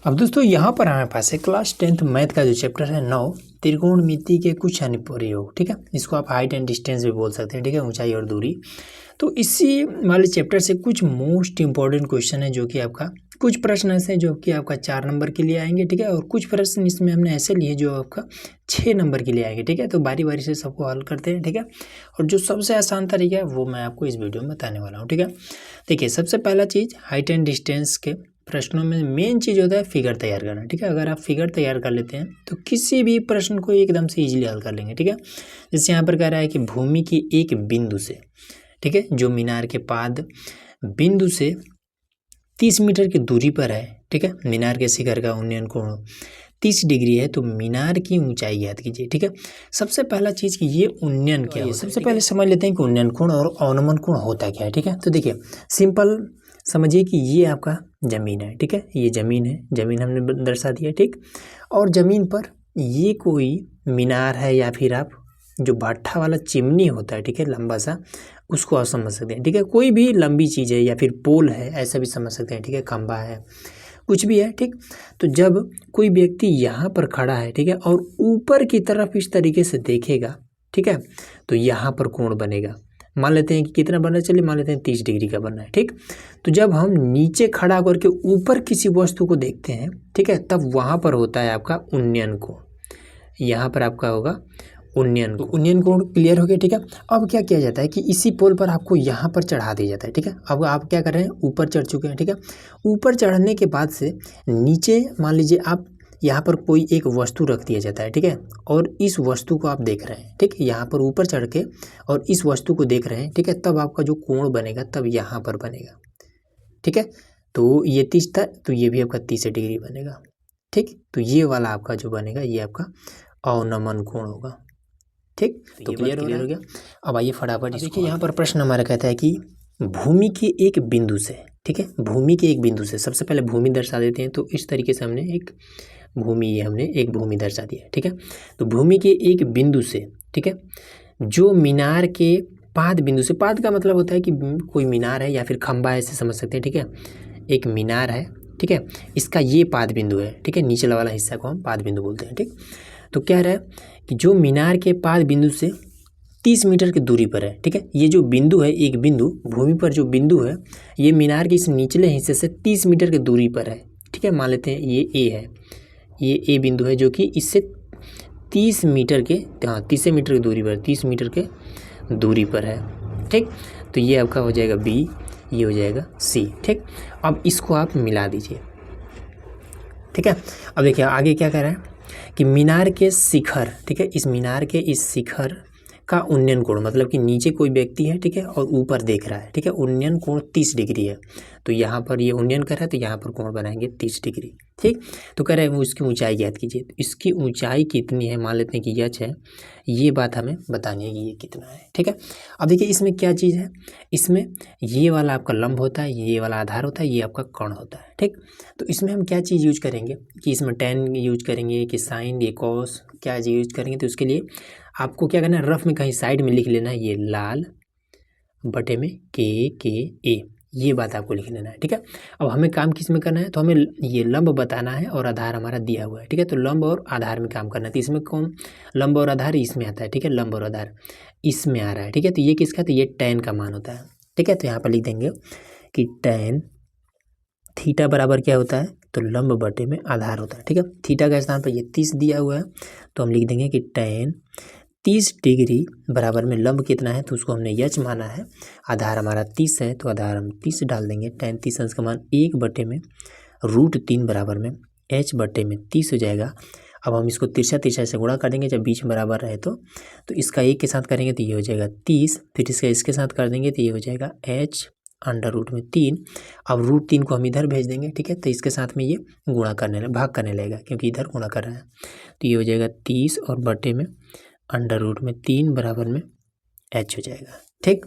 अब दोस्तों यहाँ पर हमारे पास है क्लास 10th मैथ का जो चैप्टर है 9 त्रिकोणमिति के कुछ अनुप्रयोग। ठीक है, इसको आप हाइट एंड डिस्टेंस भी बोल सकते हैं। ठीक है, ऊंचाई और दूरी। तो इसी वाले चैप्टर से कुछ मोस्ट इंपॉर्टेंट क्वेश्चन है जो कि आपका कुछ प्रश्न ऐसे हैं जो कि आपका 4 नंबर के लिए आएंगे। ठीक है, और कुछ प्रश्न इसमें हमने ऐसे लिए जो आपका 6 नंबर के लिए आएंगे। ठीक है, तो बारी बारी से सबको हल करते हैं। ठीक है, और जो सबसे आसान तरीका है वो मैं आपको इस वीडियो में बताने वाला हूँ। ठीक है, देखिए सबसे पहला चीज़ हाइट एंड डिस्टेंस के प्रश्नों में मेन चीज़ होता है फिगर तैयार करना। ठीक है, अगर आप फिगर तैयार कर लेते हैं तो किसी भी प्रश्न को एकदम से इजीली हल कर लेंगे। ठीक है, जैसे यहाँ पर कह रहा है कि भूमि की एक बिंदु से, ठीक है, जो मीनार के पाद बिंदु से 30 मीटर की दूरी पर है। ठीक है, मीनार के शिखर का उन्नयन कोण 30 डिग्री है, तो मीनार की ऊंचाई ज्ञात कीजिए। ठीक है, सबसे पहला चीज़ कि ये उन्नयन क्या है, सबसे पहले समझ लेते हैं कि उन्नयन कोण और अवनमन कोण होता क्या है। ठीक है, तो देखिए सिंपल समझिए कि ये आपका ज़मीन है। ठीक है, ये ज़मीन है, ज़मीन हमने दर्शा दिया। ठीक, और ज़मीन पर ये कोई मीनार है या फिर आप जो भट्ठा वाला चिमनी होता है, ठीक है, लंबा सा, उसको आप समझ सकते हैं। ठीक है, कोई भी लंबी चीज़ है या फिर पोल है, ऐसा भी समझ सकते हैं। ठीक है, खंबा है, कुछ भी है। ठीक, तो जब कोई व्यक्ति यहाँ पर खड़ा है, ठीक है, और ऊपर की तरफ इस तरीके से देखेगा, ठीक है, तो यहाँ पर कोण बनेगा। मान लेते हैं कि कितना बनना है, चलिए मान लेते हैं 30 डिग्री का बनना है। ठीक, तो जब हम नीचे खड़ा करके ऊपर किसी वस्तु को देखते हैं, ठीक है, तब वहाँ पर होता है आपका उन्नयन कोण। यहाँ पर आपका होगा उन्नयन कोण। उन्नयन कोण क्लियर हो गया। ठीक है, अब क्या किया जाता है कि इसी पोल पर आपको यहाँ पर चढ़ा दिया जाता है। ठीक है, अब आप क्या कर रहे हैं, ऊपर चढ़ चुके हैं। ठीक है, ऊपर चढ़ने के बाद से नीचे मान लीजिए आप यहाँ पर कोई एक वस्तु रख दिया जाता है। ठीक है, और इस वस्तु को आप देख रहे हैं। ठीक, यहाँ पर ऊपर चढ़ के और इस वस्तु को देख रहे हैं। ठीक है, तब आपका जो कोण बनेगा तब यहाँ पर बनेगा। ठीक है, तो ये 30 था, तो ये भी आपका 30 डिग्री बनेगा। ठीक, तो ये वाला आपका जो बनेगा ये आपका अवनमन कोण होगा। ठीक, तो क्लियर हो गया। अब आइए फटाफट देखिए, यहाँ पर प्रश्न हमारा कहता है कि भूमि के एक बिंदु से, ठीक है, भूमि के एक बिंदु से, सबसे पहले भूमि दर्शा देते हैं। तो इस तरीके से हमने एक भूमि, ये हमने एक भूमि दर्शा दिया। ठीक है, तो भूमि के एक बिंदु से, ठीक है, जो मीनार के पाद बिंदु से, पाद का मतलब होता है कि कोई मीनार है या फिर खंबा, ऐसे समझ सकते हैं। ठीक है, एक मीनार है, ठीक है, इसका ये पाद बिंदु है। ठीक है, नीचे वाला हिस्सा को हम पाद बिंदु बोलते हैं। ठीक, तो कह रहा है कि जो मीनार के पाद बिंदु से 30 मीटर की दूरी पर है। ठीक है, ये जो बिंदु है, एक बिंदु भूमि पर जो बिंदु है, ये मीनार के इस निचले हिस्से से 30 मीटर की दूरी पर है। ठीक है, मान लेते हैं ये ए है, ये ए बिंदु है जो कि इससे 30 मीटर के, हाँ 30 मीटर की दूरी पर, 30 मीटर के दूरी पर है। ठीक, तो ये आपका हो जाएगा बी, ये हो जाएगा सी। ठीक, अब इसको आप मिला दीजिए। ठीक है, अब देखिए आगे क्या कह रहा है कि मीनार के शिखर, ठीक है, इस मीनार के इस शिखर का उन्नयन कोण, मतलब कि नीचे कोई व्यक्ति है, ठीक है, और ऊपर देख रहा है। ठीक है, उन्नयन कोण 30 डिग्री है, तो यहाँ पर ये उन्नयन कर रहा है, तो यहाँ पर कोण बनाएंगे 30 डिग्री। ठीक, तो कह रहे हैं उसकी ऊंचाई ज्ञात कीजिए। तो इसकी ऊंचाई कितनी है, मान लेते हैं कि यच है, ये बात हमें बतानी है कि ये कितना है। ठीक है, अब देखिए इसमें क्या चीज़ है, इसमें ये वाला आपका लंब होता है, ये वाला आधार होता है, ये आपका कर्ण होता है। ठीक, तो इसमें हम क्या चीज़ यूज करेंगे कि इसमें tan यूज करेंगे कि साइन, ये कॉस, क्या यूज करेंगे। तो उसके लिए आपको क्या करना है, रफ में कहीं साइड में लिख लेना है, ये लाल बटे में के ए, ये बात आपको लिख लेना है। ठीक है, अब हमें काम किस में करना है, तो हमें ये लंब बताना है और आधार हमारा दिया हुआ है। ठीक है, तो लंब और आधार में काम करना है। तो इसमें कौन लंब और आधार इसमें आता है। ठीक है, लंब और आधार इसमें आ रहा है। ठीक है, तो ये किसका, तो ये tan का मान होता है। ठीक है, तो यहाँ पर लिख देंगे कि tan थीटा बराबर क्या होता है, तो लंब बटे में आधार होता है। ठीक है, थीटा का स्थान पर ये 30 दिया हुआ है, तो हम लिख देंगे कि tan 30 डिग्री बराबर में लंब कितना है, तो उसको हमने यच माना है, आधार हमारा 30 है, तो आधार हम 30 डाल देंगे। tan 30 अंश का मान 1 बटे में √3 बराबर में h बटे में 30 हो जाएगा। अब हम इसको तिरछा तिरछा से गुणा कर देंगे, जब बीच में बराबर रहे तो इसका एक के साथ करेंगे तो ये हो जाएगा 30, फिर इसका इसके साथ कर देंगे तो ये हो जाएगा h √3। अब √3 को हम इधर भेज देंगे। ठीक है, तो इसके साथ में ये गुणा करने भाग करने लगेगा, क्योंकि इधर गुणा कर रहा है, तो ये हो जाएगा 30 और बटे में √3 बराबर में h हो जाएगा। ठीक,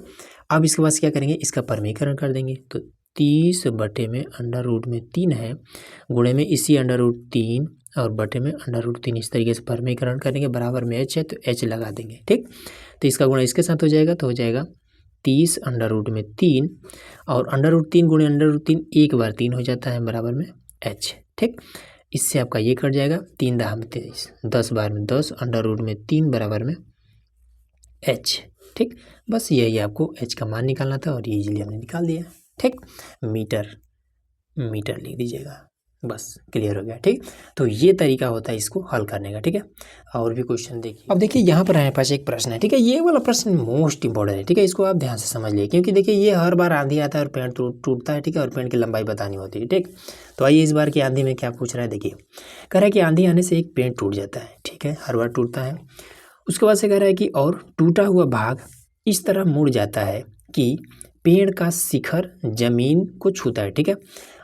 अब इसके बाद क्या करेंगे, इसका परमीकरण कर देंगे, तो 30 बटे में √3 है, गुणे में इसी √3 और बटे में √3, इस तरीके से परमीकरण करेंगे, बराबर में h है तो h लगा देंगे। ठीक, तो इसका गुणा इसके साथ हो जाएगा, तो हो जाएगा 30 √3 और √3 गुणे √3 एक बार 3 हो जाता है, बराबर में एच। ठीक, इससे आपका ये कट जाएगा, 3 दाह में 23, 10 बार में 10, अंडर रूट में 3 बराबर में एच। ठीक, बस यही आपको एच का मान निकालना था और ये इजीली हमने निकाल दिया। ठीक, मीटर लिख दीजिएगा, बस क्लियर हो गया। ठीक, तो ये तरीका होता है इसको हल करने का। ठीक है, और भी क्वेश्चन देखिए। अब देखिए यहाँ पर हमारे पास एक प्रश्न है। ठीक है, ये वाला प्रश्न मोस्ट इंपॉर्टेंट है। ठीक है, इसको आप ध्यान से समझ लिए, क्योंकि देखिए ये हर बार आंधी आता है और पेड़ टूटता है। ठीक है, और पेड़ की लंबाई बतानी होती है। ठीक, तो आइए इस बार की आंधी में क्या पूछ रहा है, देखिए कह रहा है कि आंधी आने से एक पेड़ टूट जाता है। ठीक है, हर बार टूटता है। उसके बाद से कह रहा है कि और टूटा हुआ भाग इस तरह मुड़ जाता है कि पेड़ का शिखर जमीन को छूता है। ठीक है,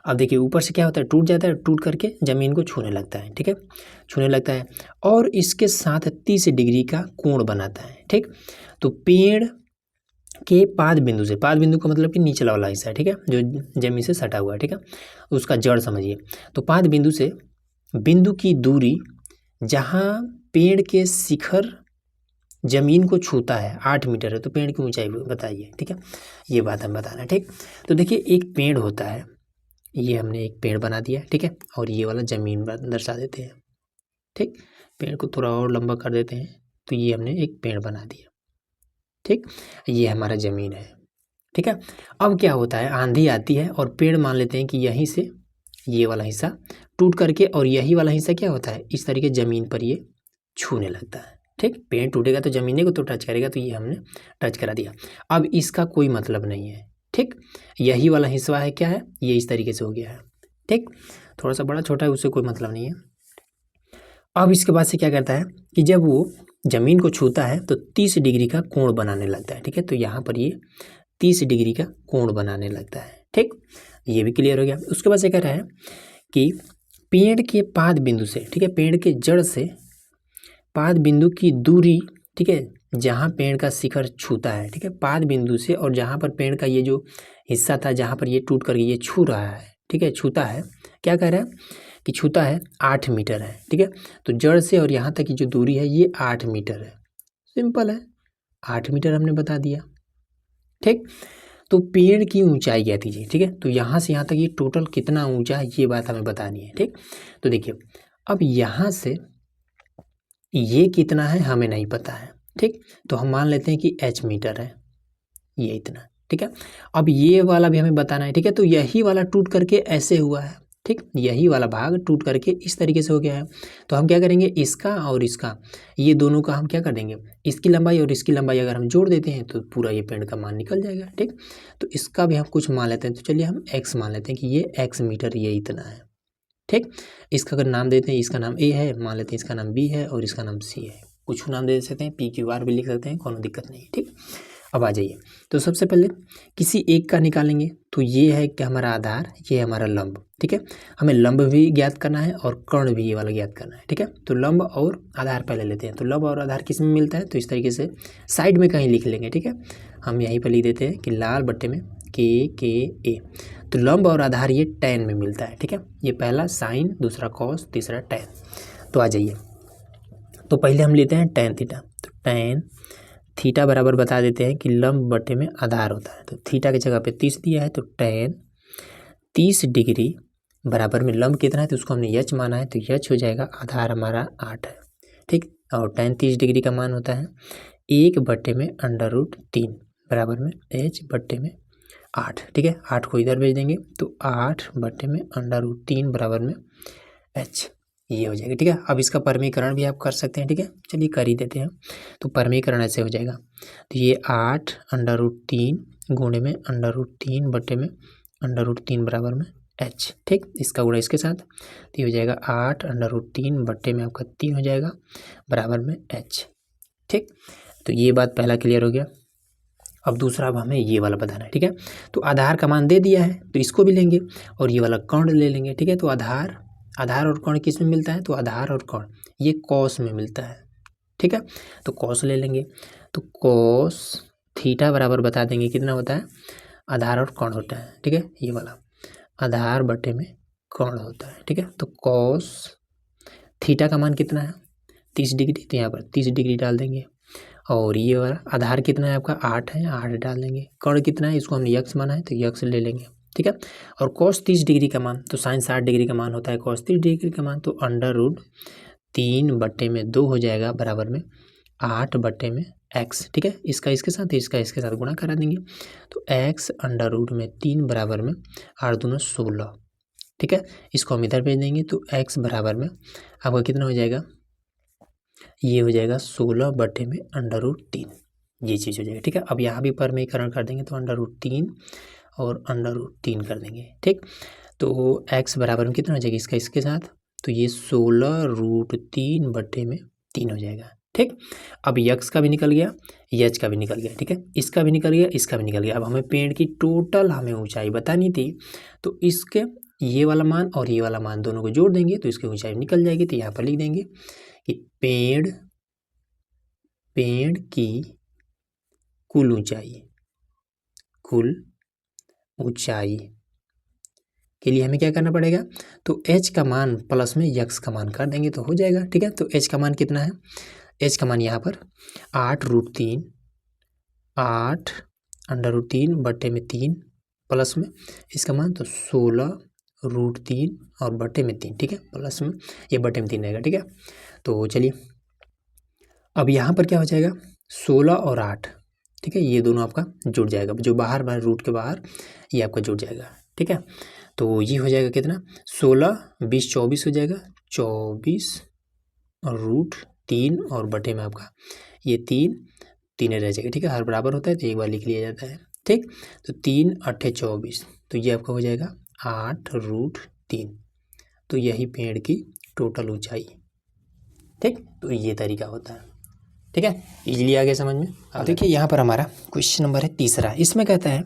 अब देखिए ऊपर से क्या होता है, टूट जाता है, टूट करके जमीन को छूने लगता है। ठीक है, छूने लगता है और इसके साथ 30 डिग्री का कोण बनाता है। ठीक, तो पेड़ के पाद बिंदु से, पाद बिंदु का मतलब कि निचला वाला हिस्सा है। ठीक है, जो जमीन से सटा हुआ है। ठीक है, उसका जड़ समझिए। तो पाद बिंदु से बिंदु की दूरी जहाँ पेड़ के शिखर जमीन को छूता है 8 मीटर है, तो पेड़ की ऊंचाई बताइए। ठीक है, ये बात हम बताना। ठीक, तो देखिए एक पेड़ होता है, ये हमने एक पेड़ बना दिया। ठीक है, और ये वाला जमीन दर्शा देते हैं। ठीक, पेड़ को थोड़ा और लंबा कर देते हैं, तो ये हमने एक पेड़ बना दिया। ठीक, ये हमारा ज़मीन है। ठीक है, अब क्या होता है, आंधी आती है और पेड़ मान लेते हैं कि यहीं से ये वाला हिस्सा टूट करके, और यही वाला हिस्सा क्या होता है, इस तरीके ज़मीन पर ये छूने लगता है। ठीक, पेड़ टूटेगा तो ज़मीन को तो टच करेगा, तो ये हमने टच करा दिया। अब इसका कोई मतलब नहीं है। ठीक, यही वाला हिस्सा है, क्या है, ये इस तरीके से हो गया है। ठीक, थोड़ा सा बड़ा छोटा है, उससे कोई मतलब नहीं है। अब इसके बाद से क्या करता है कि जब वो ज़मीन को छूता है तो 30 डिग्री का कोण बनाने लगता है। ठीक है, तो यहाँ पर ये 30 डिग्री का कोण बनाने लगता है। ठीक, ये भी क्लियर हो गया। उसके बाद से कह रहा है कि पेड़ के पाद बिंदु से, ठीक है, पेड़ के जड़ से पाद बिंदु की दूरी, ठीक है, जहाँ पेड़ का शिखर छूता है। ठीक है, पाद बिंदु से और जहाँ पर पेड़ का ये जो हिस्सा था, जहाँ पर ये टूट करके ये छू रहा है, ठीक है, छूता है, क्या कह रहा है कि छूता है 8 मीटर है। ठीक है, तो जड़ से और यहाँ तक की जो दूरी है ये 8 मीटर है। सिंपल है, 8 मीटर हमने बता दिया। ठीक, तो पेड़ की ऊंचाई क्या थी। ठीक है, तो यहाँ से यहाँ तक ये टोटल कितना ऊंचा है, ये बात हमें बतानी है। ठीक, तो देखिए अब यहाँ से ये कितना है हमें नहीं पता है। ठीक, तो हम मान लेते हैं कि h मीटर है, ये इतना। ठीक है, अब ये वाला भी हमें बताना है। ठीक है, तो यही वाला टूट करके ऐसे हुआ है। ठीक, यही वाला भाग टूट करके इस तरीके से हो गया है। तो हम क्या करेंगे, इसका और इसका, ये दोनों का हम क्या कर देंगे, इसकी लंबाई और इसकी लंबाई अगर हम जोड़ देते हैं तो पूरा ये पेड़ का मान निकल जाएगा। ठीक, तो इसका भी हम कुछ मान लेते हैं। तो चलिए हम x मान लेते हैं कि ये x मीटर ये इतना है। ठीक, इसका अगर नाम देते हैं, इसका नाम A है, मान लेते हैं इसका नाम B है और इसका नाम C है। कुछ नाम दे सकते हैं, PQR भी लिख सकते हैं, कोनो दिक्कत नहीं। ठीक, अब आ जाइए, तो सबसे पहले किसी एक का निकालेंगे। तो ये है कि हमारा आधार, ये हमारा लंब। ठीक है, हमें लंब भी ज्ञात करना है और कर्ण भी ये वाला ज्ञात करना है। ठीक है, तो लंब और आधार पहले लेते हैं। तो लंब और आधार किस में मिलता है, तो इस तरीके से साइड में कहीं लिख लेंगे। ठीक है, हम यहीं पर लिख देते हैं कि लाल बट्टे में KA। तो लंब और आधार ये tan में मिलता है। ठीक है, ये पहला साइन, दूसरा कॉस, तीसरा tan। तो आ जाइए, तो पहले हम लेते हैं tan थीटा। तो tan थीटा बराबर बता देते हैं कि लंब बटे में आधार होता है। तो थीटा की जगह पे 30 दिया है, तो tan 30 डिग्री बराबर में लंब कितना है, तो उसको हमने h माना है, तो h हो जाएगा, आधार हमारा 8 है। ठीक, और tan 30 डिग्री का मान होता है 1/√3 बराबर में h बट्टे में 8। ठीक है, 8 को इधर भेज देंगे, तो 8/√3 बराबर में h, ये हो जाएगा। ठीक है, अब इसका परमीकरण भी आप कर सकते हैं। ठीक है, चलिए कर ही देते हैं। तो परमीकरण ऐसे हो जाएगा, तो ये 8/√3 गुणे में √3 बटे में √3 बराबर में h। ठीक, इसका गुणा इसके साथ, तो ये हो जाएगा 8/√3 बटे में आपका 3 हो जाएगा बराबर में h। ठीक, तो ये बात पहला क्लियर हो गया। अब दूसरा, अब हमें ये वाला बताना है। ठीक है, तो आधार का मान दे दिया है, तो इसको भी लेंगे और ये वाला कर्ण ले लेंगे। ठीक है, तो आधार और कर्ण किस में मिलता है, तो आधार और कर्ण ये कॉस में मिलता है। ठीक है, तो कॉस ले लेंगे। तो कॉस थीटा बराबर बता देंगे कितना होता है, आधार और कर्ण होता है। ठीक है, ये वाला आधार बटे में कर्ण होता है। ठीक है, तो कॉस थीटा का मान कितना है, 30 डिग्री, तो यहाँ पर 30 डिग्री डाल देंगे। और ये वाला आधार कितना है आपका 8 है, 8 डाल देंगे। कर्ण कितना है, इसको हमने x माना है, तो x ले लेंगे। ठीक है। और कॉस 30 डिग्री का मान, तो साइन 60 डिग्री का मान होता है कॉस 30 डिग्री का मान, तो √3/2 हो जाएगा बराबर में 8/x, ठीक है। इसका इसके साथ, इसका इसके साथ गुणा करा देंगे, तो x √3 बराबर में 8 दूना 16, ठीक है। इसको हम इधर भेज देंगे, तो x बराबर में आपका कितना हो जाएगा, ये हो जाएगा 16/√3, ये चीज़ हो जाएगी, ठीक है। अब यहाँ भी परमीकरण कर देंगे, तो √3 और √3 कर देंगे, ठीक। तो x बराबर में कितना हो जाएगा, इसका इसके साथ, तो ये 16√3/3 हो जाएगा, ठीक। अब यक्स का भी निकल गया, यच का भी निकल गया, ठीक है। इसका भी निकल गया, इसका भी निकल गया। अब हमें पेड़ की टोटल हमें ऊंचाई बतानी थी, तो इसके ये वाला मान और ये वाला मान दोनों को जोड़ देंगे, तो इसकी ऊंचाई निकल जाएगी। तो यहाँ पर लिख देंगे कि पेड़ की कुल ऊंचाई के लिए हमें क्या करना पड़ेगा, तो h का मान प्लस में यक्स का मान कर देंगे तो हो जाएगा, ठीक है। तो h का मान कितना है, h का मान यहाँ पर 8√3 8√3/3 प्लस में इसका मान तो 16√3 और बटे में 3, ठीक है। प्लस में ये बटे में 3 रहेगा, ठीक है। तो चलिए अब यहाँ पर क्या हो जाएगा, 16 और 8, ठीक है, ये दोनों आपका जुड़ जाएगा, जो बाहर रूट के बाहर ये आपका जुड़ जाएगा, ठीक है। तो ये हो जाएगा कितना, 16 20 24 हो जाएगा, 24 और √3 और बटे में आपका ये 3 रह जाएगा, ठीक है। हर बराबर होता है तो एक बार लिख लिया जाता है, ठीक। तो 3 8 24, तो ये आपका हो जाएगा 8√3, तो यही पेड़ की टोटल ऊंचाई, ठीक। तो ये तरीका होता है, ठीक है। इजीली आ गया समझ में। अब देखिए यहाँ पर हमारा क्वेश्चन नंबर है तीसरा, इसमें कहता है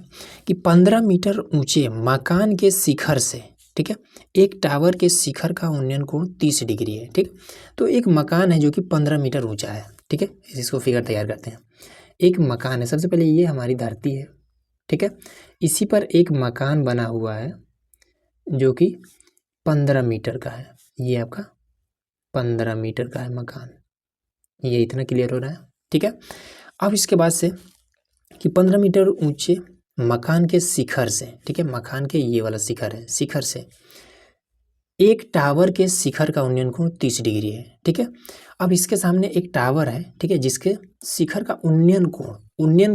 कि 15 मीटर ऊंचे मकान के शिखर से, ठीक है, एक टावर के शिखर का उन्नयन कोण 30 डिग्री है, ठीक। तो एक मकान है जो कि 15 मीटर ऊंचा है, ठीक है। इसको फिगर तैयार करते हैं। एक मकान है, सबसे पहले ये हमारी धरती है, ठीक है। इसी पर एक मकान बना हुआ है जो कि 15 मीटर का है, ये आपका 15 मीटर का है मकान, ये इतना क्लियर हो रहा है, ठीक है। अब इसके बाद से कि 15 मीटर ऊंचे मकान के शिखर से, ठीक है, मकान के ये वाला शिखर है, शिखर से एक टावर के शिखर का उन्नयन कोण 30 डिग्री है, ठीक है। अब इसके सामने एक टावर है, ठीक है, जिसके शिखर का उन्नयन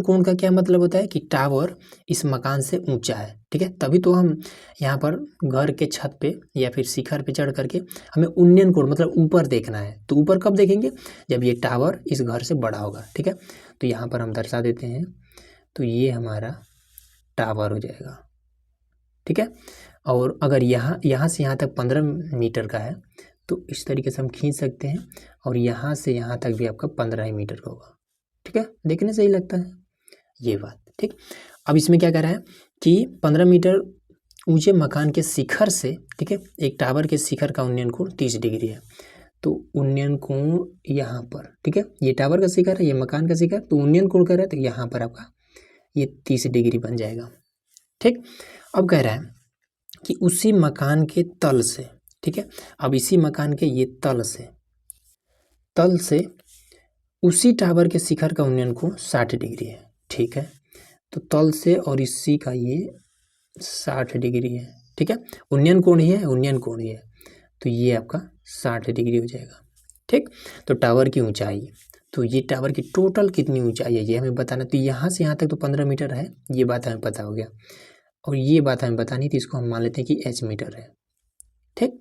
कोण का क्या मतलब होता है कि टावर इस मकान से ऊंचा है, ठीक है। तभी तो हम यहाँ पर घर के छत पे या फिर शिखर पे चढ़ करके हमें उन्नयन कोण मतलब ऊपर देखना है, तो ऊपर कब देखेंगे, जब ये टावर इस घर से बड़ा होगा, ठीक है। तो यहाँ पर हम दर्शा देते हैं, तो ये हमारा टावर हो जाएगा, ठीक है। और अगर यहाँ से यहाँ तक 15 मीटर का है, तो इस तरीके से हम खींच सकते हैं, और यहाँ से यहाँ तक भी आपका 15 ही मीटर का होगा, ठीक है। देखने से ही लगता है ये बात, ठीक। अब इसमें क्या कह रहा है कि 15 मीटर ऊंचे मकान के शिखर से, ठीक है, एक टावर के शिखर का उन्नयन कोण 30 डिग्री है, तो उन्नयन कोण यहाँ पर, ठीक है, ये टावर का शिखर है, ये मकान का शिखर, तो उन्नयन कोण कह रहा है, तो यहाँ पर आपका ये 30 डिग्री बन जाएगा, ठीक। अब कह रहा है कि उसी मकान के तल से, ठीक है, अब इसी मकान के ये तल से उसी टावर के शिखर का उन्नयन कोण 60 डिग्री है, ठीक है। तो तल से और इसी का ये 60 डिग्री है, ठीक है, उन्नयन कोण ही है, तो ये आपका 60 डिग्री हो जाएगा, ठीक। तो टावर की ऊंचाई, तो ये टावर की टोटल कितनी ऊंचाई है ये हमें बताना, तो यहाँ से यहाँ तक तो 15 मीटर है, ये बात हमें पता हो गया, और ये बात हमें बतानी थी, इसको हम मान लेते हैं कि h मीटर है, ठीक।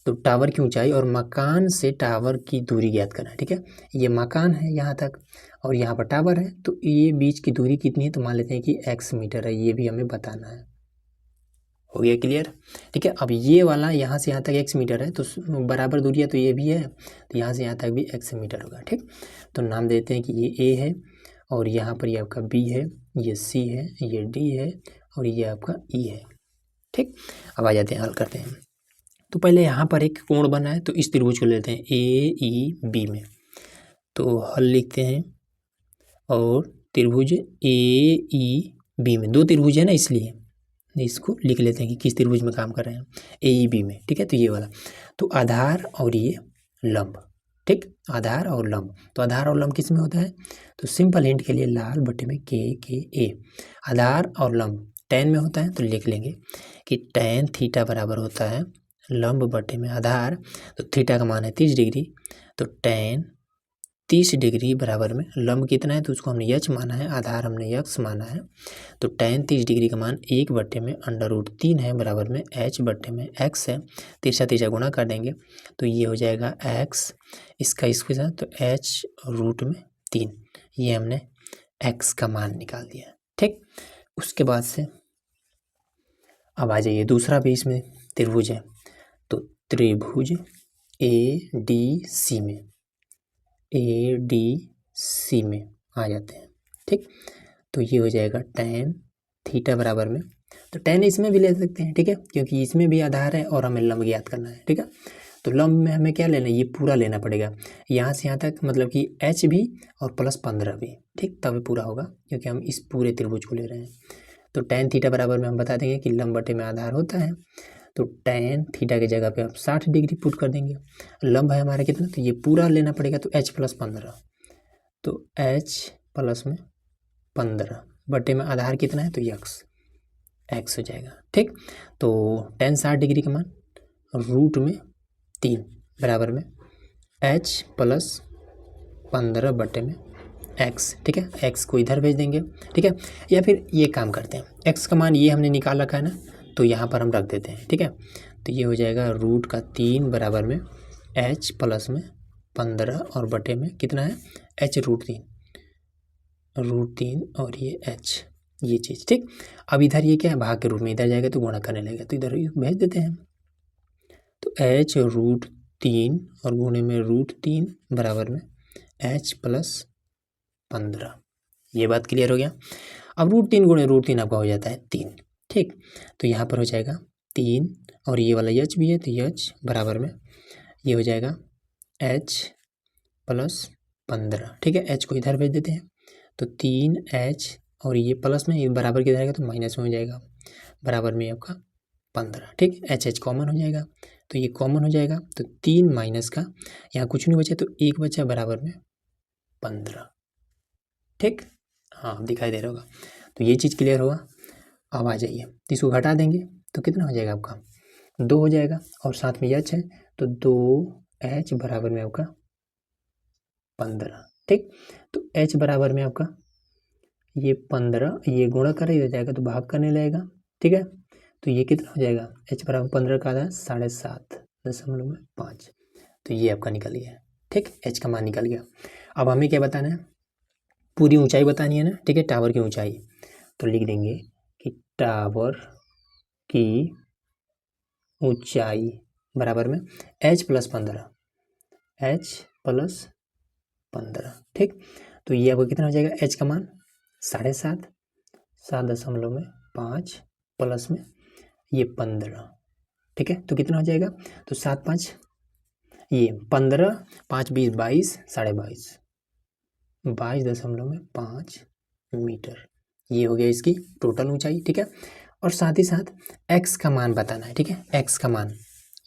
तो टावर की ऊंचाई और मकान से टावर की दूरी ज्ञात करना है, ठीक है। ये मकान है यहाँ तक और यहाँ पर टावर है, तो ये बीच की दूरी कितनी है, तो मान लेते हैं कि x मीटर है, ये भी हमें बताना है। हो गया क्लियर, ठीक है। अब ये वाला यहाँ से यहाँ तक x मीटर है, तो बराबर दूरी है, तो ये भी है, तो यहाँ से यहाँ तक भी x मीटर होगा, ठीक। तो नाम देते हैं कि ये a है, और यहाँ पर ये आपका b है, ये c है, ये d है, और ये आपका e है, ठीक। अब आ जाते हैं, हल करते हैं। तो पहले यहाँ पर एक कोण बना है, तो इस त्रिभुज को लेते हैं AEB में, तो हल लिखते हैं, और त्रिभुज AEB में 2 त्रिभुज है ना, इसलिए इसको लिख लेते हैं कि किस त्रिभुज में काम कर रहे हैं, AEB में, ठीक है। तो ये वाला, तो आधार और ये लंब, ठीक, आधार और लंब, तो आधार और लंब किस में होता है, तो सिंपल हिंट के लिए लाल बटे में KA, आधार और लंब टेन में होता है तो लिख लेंगे कि टेन थीटा बराबर होता है लंब बटे में आधार, तो थीटा का मान है 30 डिग्री, तो टेन 30 डिग्री बराबर में लंब कितना है तो उसको हमने यच माना है, आधार हमने यक्स माना है, तो टेन 30 डिग्री का मान 1 में √3 है बराबर में h बटे में x है। तिरछा तिरछा गुणा कर देंगे तो ये हो जाएगा x, इसका साथ तो h√3, ये हमने x का मान निकाल दिया। ठीक, उसके बाद से अब आ जाइए दूसरा भी इसमें त्रिभुज है, तो त्रिभुज ADC में आ जाते हैं। ठीक, तो ये हो जाएगा टेन थीटा बराबर में, तो टेन इसमें भी ले सकते हैं, ठीक है, क्योंकि इसमें भी आधार है और हमें लंब ज्ञात करना है। ठीक है, तो लंब में हमें क्या लेना है, ये पूरा लेना पड़ेगा, यहाँ से यहाँ तक, मतलब कि h भी और +15 भी। ठीक, तभी पूरा होगा क्योंकि हम इस पूरे त्रिभुज को ले रहे हैं। तो टेन थीटा बराबर में हम बता देंगे कि लंब बटे में आधार होता है, तो टेन थीटा की जगह पे आप 60 डिग्री पुट कर देंगे। लंब है हमारा कितना, तो ये पूरा लेना पड़ेगा, तो h + 15, तो h + में 15 बटे में आधार कितना है तो x हो जाएगा। ठीक, तो टेन 60 डिग्री का मान √3 बराबर में h + 15 बटे में x। ठीक है, x को इधर भेज देंगे। ठीक है, या फिर ये काम करते हैं, x का मान ये हमने निकाल रखा है ना, तो यहाँ पर हम रख देते हैं। ठीक है, तो ये हो जाएगा √3 बराबर में h + में 15 और बटे में कितना है h√3 और ये h, ये चीज़। ठीक, अब इधर ये क्या है, भाग के रूप में इधर जाएगा तो गुणा करने लगेगा, तो इधर भेज देते हैं, तो h√3 और गुणे में √3 बराबर में h + 15। ये बात क्लियर हो गया। अब √3 गुणे √3 आपका हो जाता है 3। ठीक, तो यहाँ पर हो जाएगा 3 और ये वाला h भी है, तो h बराबर में ये हो जाएगा h + 15। ठीक है, h को इधर भेज देते हैं, तो 3h और ये प्लस में, ये बराबर किधर आएगा तो माइनस में हो जाएगा, बराबर में आपका 15। ठीक, h कॉमन हो जाएगा, तो ये कॉमन हो जाएगा, तो 3 माइनस का यहाँ कुछ नहीं बचा, तो 1 बचा बराबर में 15। ठीक, हाँ दिखाई दे रहा होगा, तो ये चीज़ क्लियर होगा। अब आ जाइए, तो इसको घटा देंगे तो कितना हो जाएगा आपका 2 हो जाएगा, और साथ में h है तो 2h बराबर में आपका 15। ठीक, तो h बराबर में आपका ये 15, ये गुणा कर ही हो जाएगा तो भाग करने लगेगा। ठीक है, तो ये कितना हो जाएगा, h बराबर 15 का आधा 7.5, तो ये आपका निकल गया। ठीक, h का मान निकल गया। अब हमें क्या बताना है, पूरी ऊंचाई बतानी है ना। ठीक है, टावर की ऊंचाई, तो लिख देंगे कि टावर की ऊंचाई बराबर में h + 15। ठीक, तो ये आपको कितना हो जाएगा, h का मान 7.5, 7.5 प्लस में ये 15। ठीक है, तो कितना हो जाएगा, तो 7 5 ये 15, 5 20 22, 22.5, 22.5 मीटर, ये हो गया इसकी टोटल ऊंचाई। ठीक है, और साथ ही साथ x का मान बताना है। ठीक है, x का मान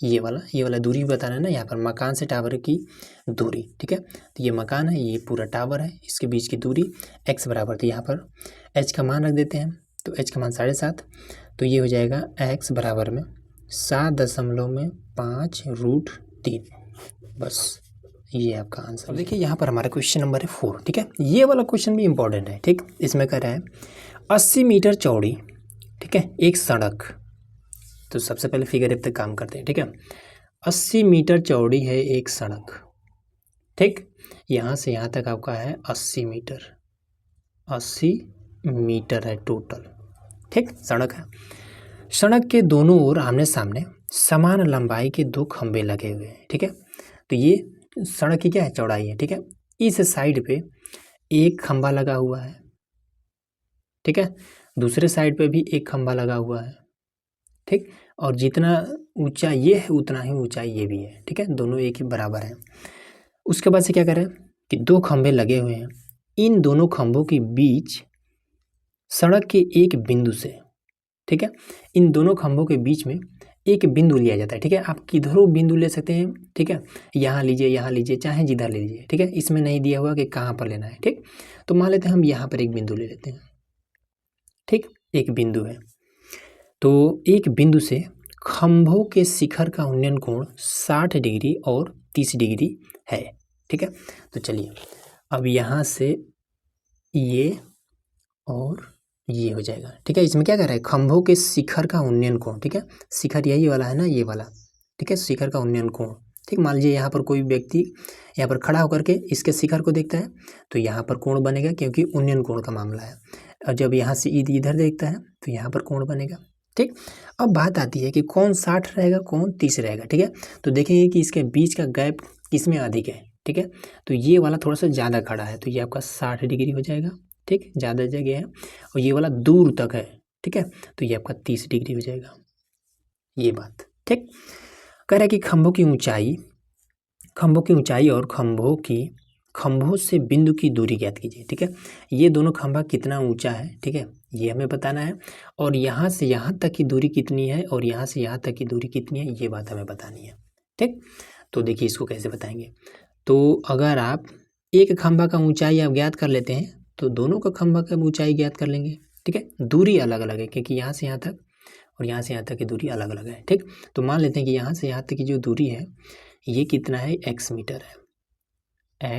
ये वाला दूरी बताना है ना, यहाँ पर मकान से टावर की दूरी। ठीक है, तो ये मकान है, ये पूरा टावर है, इसके बीच की दूरी x बराबर, तो यहाँ पर h का मान रख देते हैं, तो h का मान 7.5, तो ये हो जाएगा x बराबर में 7.5√3। बस ये आपका आंसर। देखिए यहाँ पर हमारा क्वेश्चन नंबर है 4। ठीक है, ये वाला क्वेश्चन भी इम्पोर्टेंट है। ठीक, इसमें कह रहा है 80 मीटर चौड़ी, ठीक है, एक सड़क, तो सबसे पहले फिगर एफ तक काम करते हैं। ठीक है, 80 मीटर चौड़ी है एक सड़क। ठीक, यहाँ से यहाँ तक आपका है 80 मीटर है टोटल। ठीक, सड़क है, सड़क के दोनों ओर आमने सामने समान लंबाई के 2 खंभे लगे हुए हैं। ठीक है, तो ये सड़क की क्या है, चौड़ाई है। ठीक है, इस साइड पे एक खंभा लगा हुआ है। ठीक है, दूसरे साइड पे भी एक खंभा लगा हुआ है। ठीक, और जितना ऊंचा ये है उतना ही ऊंचाई ये भी है। ठीक है, दोनों एक ही बराबर हैं। उसके बाद से क्या करें कि 2 खंभे लगे हुए हैं, इन दोनों खंभों के बीच सड़क के एक बिंदु से, ठीक है, इन दोनों खंभों के बीच में एक बिंदु लिया जाता है। ठीक है, आप किधरों बिंदु ले सकते हैं। ठीक है, यहाँ लीजिए, चाहे जिधर ले लीजिए। ठीक है, इसमें नहीं दिया हुआ कि कहाँ पर लेना है। ठीक, तो मान लेते हैं हम यहाँ पर एक बिंदु ले लेते हैं। ठीक, एक बिंदु है, तो एक बिंदु से खंभों के शिखर का उन्नयन कोण 60 डिग्री और 30 डिग्री है। ठीक है, तो चलिए अब यहाँ से ये और ये हो जाएगा। ठीक है, इसमें क्या कर रहा है, खंभों के शिखर का उन्नयन कोण। ठीक है, शिखर यही वाला है ना, ये वाला। ठीक है, शिखर का उन्नयन कोण। ठीक, मान लीजिए यहाँ पर कोई व्यक्ति यहाँ पर खड़ा होकर के इसके शिखर को देखता है तो यहाँ पर कोण बनेगा, क्योंकि उन्नयन कोण का मामला है। और जब यहाँ से इधर देखता है तो यहाँ पर कोण बनेगा। ठीक, अब बात आती है कि कौन 60 रहेगा, कौन 30 रहेगा। ठीक है, तो देखेंगे कि इसके बीच का गैप किसमें अधिक है। ठीक है, तो ये वाला थोड़ा सा ज़्यादा खड़ा है तो ये आपका 60 डिग्री हो जाएगा। ठीक, ज़्यादा जगह है और ये वाला दूर तक है। ठीक है, तो ये आपका 30 डिग्री हो जाएगा, ये बात। ठीक, कह रहा है कि खंभों की ऊंचाई और खंभों से बिंदु की दूरी ज्ञात कीजिए। ठीक है, ये दोनों खंभा कितना ऊंचा है, ठीक है, ये हमें बताना है। और यहाँ से यहाँ तक की दूरी कितनी है और यहाँ से यहाँ तक की दूरी कितनी है, ये बात हमें बतानी है। ठीक, तो देखिए इसको कैसे बताएंगे। तो अगर आप एक खंभा का ऊंचाई आप ज्ञात कर लेते हैं तो दोनों का खंभा का ऊंचाई ज्ञात कर लेंगे। ठीक है, दूरी अलग अलग है क्योंकि यहाँ से यहाँ तक और यहाँ से यहाँ तक की दूरी अलग अलग है। ठीक, तो मान लेते हैं कि यहाँ से यहाँ तक की जो दूरी है ये कितना है, x मीटर है,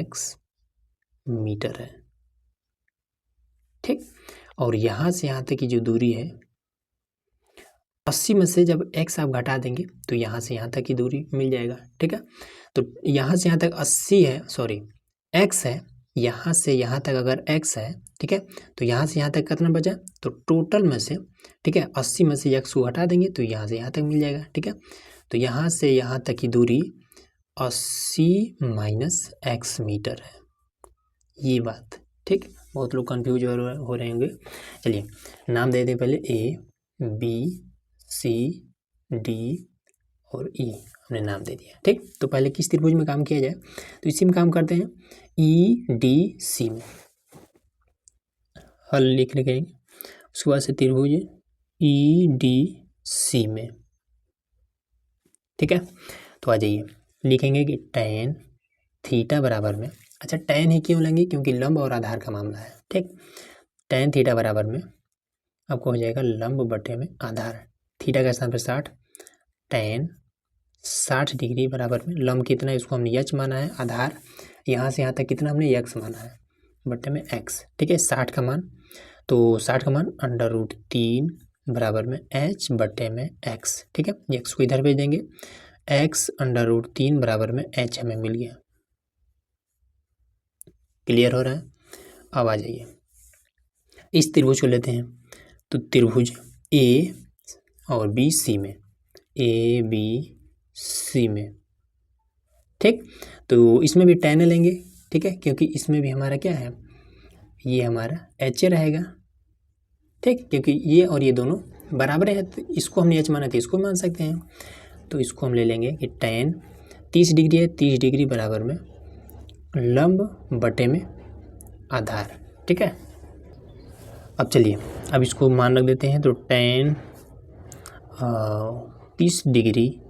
x मीटर है। ठीक, और यहाँ से यहाँ तक की जो दूरी है 80 में से जब x आप घटा देंगे तो यहाँ से यहाँ तक की दूरी मिल जाएगा। ठीक है, तो यहाँ से यहाँ तक 80 है, सॉरी x है, यहाँ से यहाँ तक अगर x है, ठीक है, तो यहाँ से यहाँ तक कितना बचा, तो टोटल में से, ठीक है, 80 में से x को हटा देंगे तो यहाँ से यहाँ तक मिल जाएगा। ठीक है, तो यहाँ से यहाँ तक की दूरी 80 माइनस x मीटर है, ये बात। ठीक, बहुत लोग कंफ्यूज हो रहे होंगे। चलिए नाम दे दें पहले, A B C D और E हमने नाम दे दिया। ठीक, तो पहले किस त्रिभुज में काम किया जाए, तो इसी में काम करते हैं, EDC में हल लिख लेंगे। उसके बाद से त्रिभुज EDC में। ठीक है, तो आ जाइए लिखेंगे कि tan थीटा बराबर में, अच्छा tan ही क्यों लेंगे, क्योंकि लंब और आधार का मामला है। ठीक, tan थीटा बराबर में आपको हो जाएगा लंब बटे में आधार, थीटा का स्थान पर 60, tan 60 डिग्री बराबर में लंब कितना है, इसको हमने h माना है, आधार यहाँ से यहाँ तक कितना हमने x माना है, बटे में x। ठीक है, 60 का मान, तो 60 का मान √3 बराबर में h बटे में x। ठीक है, x को इधर भेज देंगे, x √3 बराबर में h हमें मिल गया। क्लियर हो रहा है। अब आ जाइए इस त्रिभुज को लेते हैं, तो त्रिभुज A और BC में, ABC में। ठीक, तो इसमें भी tan लेंगे। ठीक है, क्योंकि इसमें भी हमारा क्या है, ये हमारा h रहेगा। ठीक, क्योंकि ये और ये दोनों बराबर है तो इसको हमने h माना था, इसको मान सकते हैं, तो इसको हम ले लेंगे कि tan 30 डिग्री है, 30 डिग्री बराबर में लंब बटे में आधार। ठीक है, अब चलिए अब इसको मान रख देते हैं, तो tan 30 डिग्री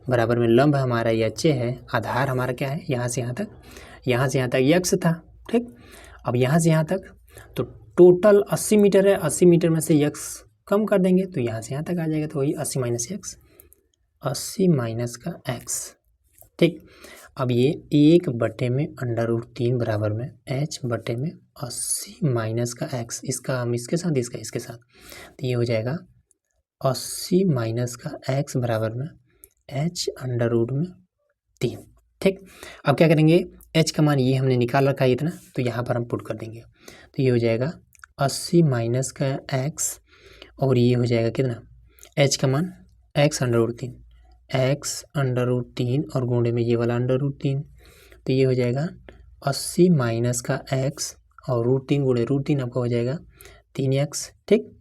बराबर में लंब हमारा ये h है, आधार हमारा क्या है, यहाँ से यहाँ तक, यहाँ से यहाँ तक x था। ठीक, अब यहाँ से यहाँ तक तो टोटल 80 मीटर है, 80 मीटर में से x कम कर देंगे तो यहाँ से यहाँ तक आ जाएगा, तो वही 80 माइनस x, 80 माइनस का x। ठीक, अब ये 1 बटे में √3 बराबर में h बटे में 80 माइनस का x, इसका हम इसके साथ, इसका इसके साथ, तो ये हो जाएगा 80 माइनस का x बराबर में h √3। ठीक, अब क्या करेंगे, h का मान ये हमने निकाल रखा है इतना, तो यहाँ पर हम पुट कर देंगे, तो ये हो जाएगा 80 माइनस का x और ये हो जाएगा कितना, h का मान x √3, x √3 और गुणे में ये वाला √3, तो ये हो जाएगा 80 माइनस का x और √3 गुणे √3 आपका हो जाएगा 3x। ठीक,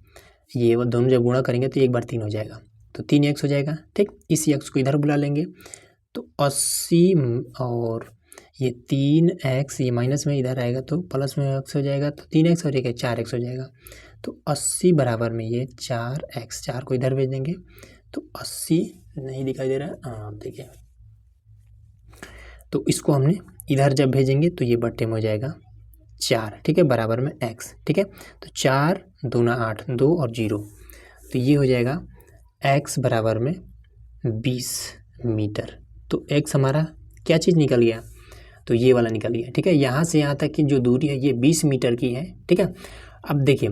ये वो दोनों जब गुणा करेंगे तो एक बार 3 हो जाएगा, तो 3x हो जाएगा। ठीक, इसी x को इधर बुला लेंगे, तो 80 और ये 3x, ये माइनस में इधर आएगा तो प्लस में x हो जाएगा, तो 3x और 4x हो जाएगा, तो 80 बराबर में ये 4x, 4 को इधर भेज देंगे, तो 80 नहीं दिखाई दे रहा है, हाँ देखिए, तो इसको हमने इधर जब भेजेंगे तो ये बट्टे में हो जाएगा 4। ठीक है, बराबर में x। ठीक है, तो 4 दूना 8, 2 और 0, तो ये हो जाएगा x बराबर में 20 मीटर। तो x हमारा क्या चीज़ निकल गया, तो ये वाला निकल गया। ठीक है, यहाँ से यहाँ तक की जो दूरी है ये 20 मीटर की है। ठीक है, अब देखिए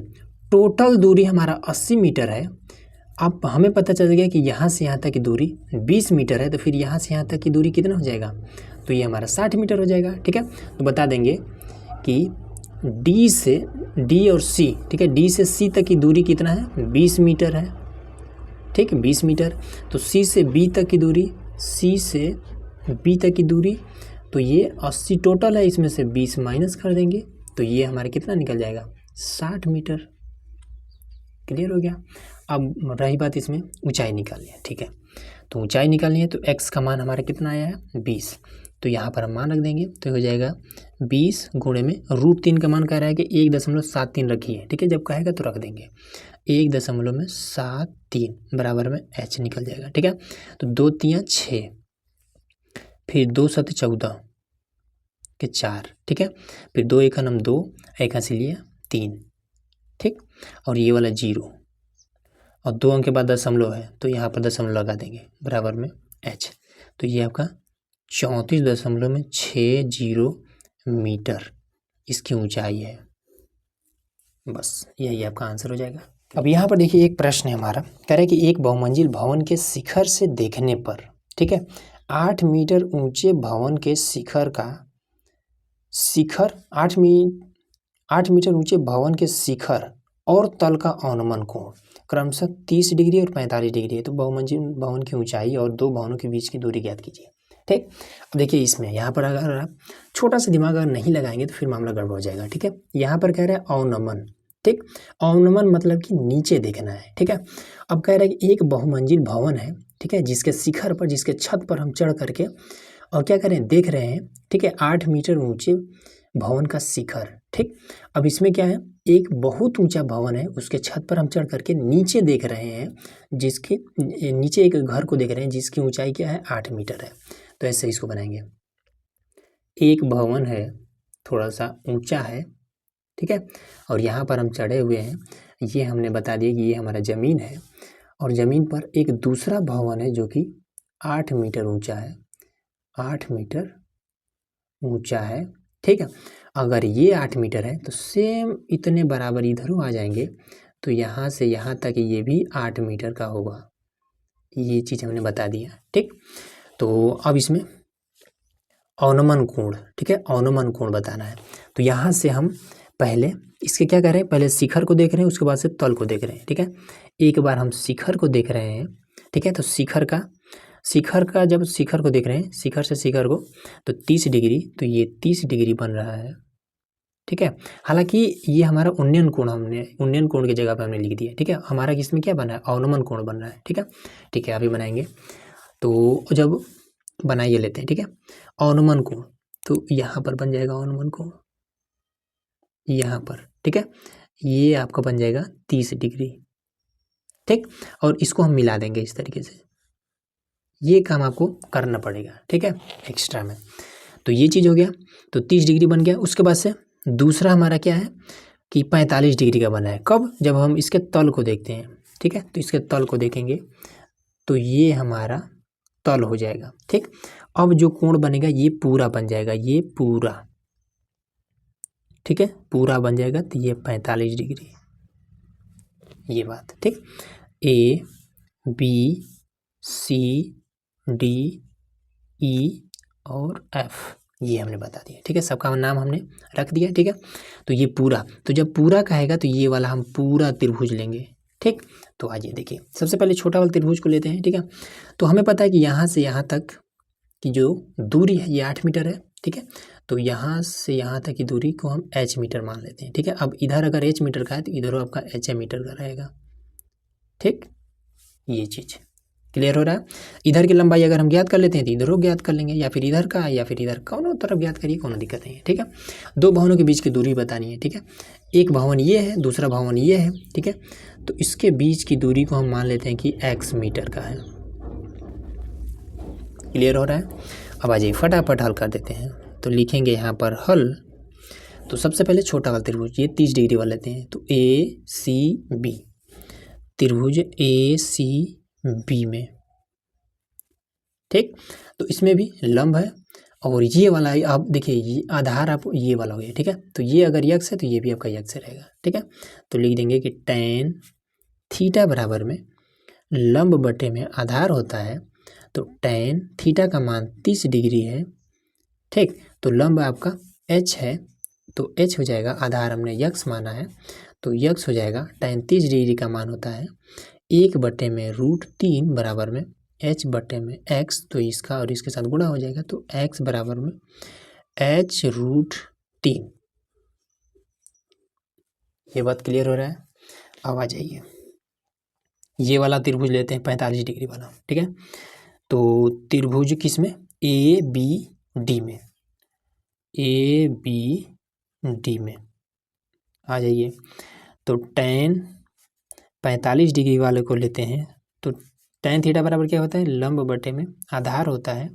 टोटल दूरी हमारा 80 मीटर है। अब हमें पता चल गया कि यहाँ से यहाँ तक की दूरी 20 मीटर है, तो फिर यहाँ से यहाँ तक की दूरी कितना हो जाएगा, तो ये हमारा 60 मीटर हो जाएगा। ठीक है, तो बता देंगे कि D से D और C, ठीक है, D से C तक की दूरी कितना है, 20 मीटर है। ठीक है, 20 मीटर। तो C से B तक की दूरी, C से B तक की दूरी, तो ये 80 टोटल है, इसमें से 20 माइनस कर देंगे तो ये हमारे कितना निकल जाएगा, 60 मीटर। क्लियर हो गया। अब रही बात इसमें ऊंचाई निकालनी है। ठीक है, तो ऊंचाई निकालनी है तो x का मान हमारा कितना आया है, 20। तो यहाँ पर हम मान रख देंगे तो हो जाएगा 20 गुणे में √3 का मान कह रहा है कि 1.73 रखिए। ठीक है, जब कहेगा तो रख देंगे 1.73 बराबर में h निकल जाएगा। ठीक है, तो 2 3 6, फिर 2 7 14 के 4। ठीक है, फिर 2 1 9 2, 1 हासिल लिया 3। ठीक, और ये वाला 0 और 2 अंक के बाद दशमलव है तो यहाँ पर दशमलव लगा देंगे बराबर में h। तो ये आपका 34.60 मीटर इसकी ऊंचाई है। बस यही आपका आंसर हो जाएगा। अब यहाँ पर देखिए एक प्रश्न है हमारा, कह रहा है कि एक बहुमंजिल भवन के शिखर से देखने पर, ठीक है, 8 मीटर ऊंचे भवन के शिखर 8 मीटर ऊंचे भवन के शिखर और तल का अनुमान कोण क्रमशः 30 डिग्री और 45 डिग्री है। तो बहुमंजिल भवन की ऊंचाई और दो भवनों के बीच की दूरी ज्ञात कीजिए। ठीक, अब देखिए इसमें यहाँ पर अगर आप छोटा सा दिमाग अगर नहीं लगाएंगे तो फिर मामला गड़बड़ हो जाएगा। ठीक है, यहाँ पर कह रहा है अवनमन। ठीक, अवनमन मतलब कि नीचे देखना है। ठीक है, अब कह रहा है कि एक बहुमंजिल भवन है, ठीक है, जिसके शिखर पर, जिसके छत पर हम चढ़ करके और क्या करें, देख रहे हैं। ठीक है, 8 मीटर ऊंचे भवन का शिखर। ठीक, अब इसमें क्या है, एक बहुत ऊंचा भवन है, उसके छत पर हम चढ़ करके नीचे देख रहे हैं, जिसके नीचे एक घर को देख रहे हैं जिसकी ऊंचाई क्या है, 8 मीटर है। तो ऐसे इसको बनाएंगे, एक भवन है थोड़ा सा ऊंचा है, ठीक है, और यहाँ पर हम चढ़े हुए हैं। ये हमने बता दिया कि ये हमारा ज़मीन है और ज़मीन पर एक दूसरा भवन है जो कि 8 मीटर ऊंचा है, 8 मीटर ऊंचा है। ठीक है, अगर ये 8 मीटर है तो सेम इतने बराबर इधरों आ जाएंगे तो यहाँ से यहाँ तक ये भी 8 मीटर का होगा। ये चीज़ हमने बता दिया। ठीक, तो अब इसमें अवनमन कोण, ठीक है, अवनमन कोण बताना है। तो यहाँ से हम पहले इसके क्या कर रहे हैं, पहले शिखर को देख रहे हैं, उसके बाद से तल को देख रहे हैं। ठीक है, एक बार हम शिखर को देख रहे हैं। ठीक है, तो शिखर का जब शिखर को देख रहे हैं, शिखर से शिखर को, तो 30 डिग्री, तो ये 30 डिग्री बन रहा है। ठीक है, हालांकि ये हमारा उन्नयन कोण, हमने उन्नयन कोण की जगह पे हमने लिख दिया। ठीक है, हमारा इसमें क्या बना है, अवनमन कोण बन रहा है। ठीक है, ठीक है, अभी बनाएंगे। तो जब बनाइए लेते हैं। ठीक है, अवनमन कोण, तो यहाँ पर बन जाएगा अवनमन कोण, यहाँ पर। ठीक है, ये आपका बन जाएगा 30 डिग्री। ठीक, और इसको हम मिला देंगे इस तरीके से, ये काम आपको करना पड़ेगा। ठीक है, एक्स्ट्रा में। तो ये चीज़ हो गया, तो 30 डिग्री बन गया। उसके बाद से दूसरा हमारा क्या है कि 45 डिग्री का बना है। कब, जब हम इसके तल को देखते हैं। ठीक है, तो इसके तल को देखेंगे तो ये हमारा तल हो जाएगा। ठीक, अब जो कोण बनेगा ये पूरा बन जाएगा, ये पूरा, ठीक है, पूरा बन जाएगा। तो ये 45 डिग्री, ये बात। ठीक, A B C D E और F ये हमने बता दिया। ठीक है, सबका नाम हमने रख दिया। ठीक है, तो ये पूरा, तो जब पूरा कहेगा तो ये वाला हम पूरा त्रिभुज लेंगे। ठीक, तो आइए देखिए, सबसे पहले छोटा वाला त्रिभुज को लेते हैं। ठीक है, तो हमें पता है कि यहाँ से यहाँ तक की जो दूरी है ये 8 मीटर है। ठीक है, तो यहाँ से यहाँ तक की दूरी को हम h मीटर मान लेते हैं। ठीक है, अब इधर अगर h मीटर का है तो इधर आपका h मीटर का रहेगा। ठीक, ये चीज़ क्लियर हो रहा है। इधर की लंबाई अगर हम ज्ञात कर लेते हैं तो इधरों ज्ञात कर लेंगे, या फिर इधर का, या फिर इधर, कौनों तरफ ज्ञात करिए, कोनो दिक्कत नहीं है। ठीक है, दो भवनों के बीच की दूरी बतानी है। ठीक है, एक भवन ये है, दूसरा भवन ये है। ठीक है, तो इसके बीच की दूरी को हम मान लेते हैं कि x मीटर का है। क्लियर हो रहा है। अब आ जाइए फटाफट हल कर देते हैं। तो लिखेंगे यहाँ पर हल। तो सबसे पहले छोटा वाला त्रिभुज, ये 30 डिग्री वाला लेते हैं, तो A C B, त्रिभुज ACB में, ठीक। तो इसमें भी लंब है और ये वाला आप देखिए, ये आधार आप ये वाला हो गया, ठीक है। तो ये अगर यक्स है तो ये भी आपका यक्स रहेगा, ठीक है। तो लिख देंगे कि tan थीटा बराबर में लंब बटे में आधार होता है, तो tan थीटा का मान 30 डिग्री है, ठीक। तो लंब आपका h है, तो h हो जाएगा, आधार हमने यक्स माना है तो यक्स हो जाएगा, tan 30 डिग्री का मान होता है 1/√3 बराबर में h बटे में x, तो इसका और इसके साथ गुणा हो जाएगा, तो x बराबर में h√3। ये बात क्लियर हो रहा है। अब आ जाइए, ये वाला त्रिभुज लेते हैं 45 डिग्री वाला, ठीक है। तो त्रिभुज किस में, ABD में, ABD में आ जाइए। तो tan 45 डिग्री वाले को लेते हैं, तो tan थीटा बराबर क्या होता है, लंब बटे में आधार होता है,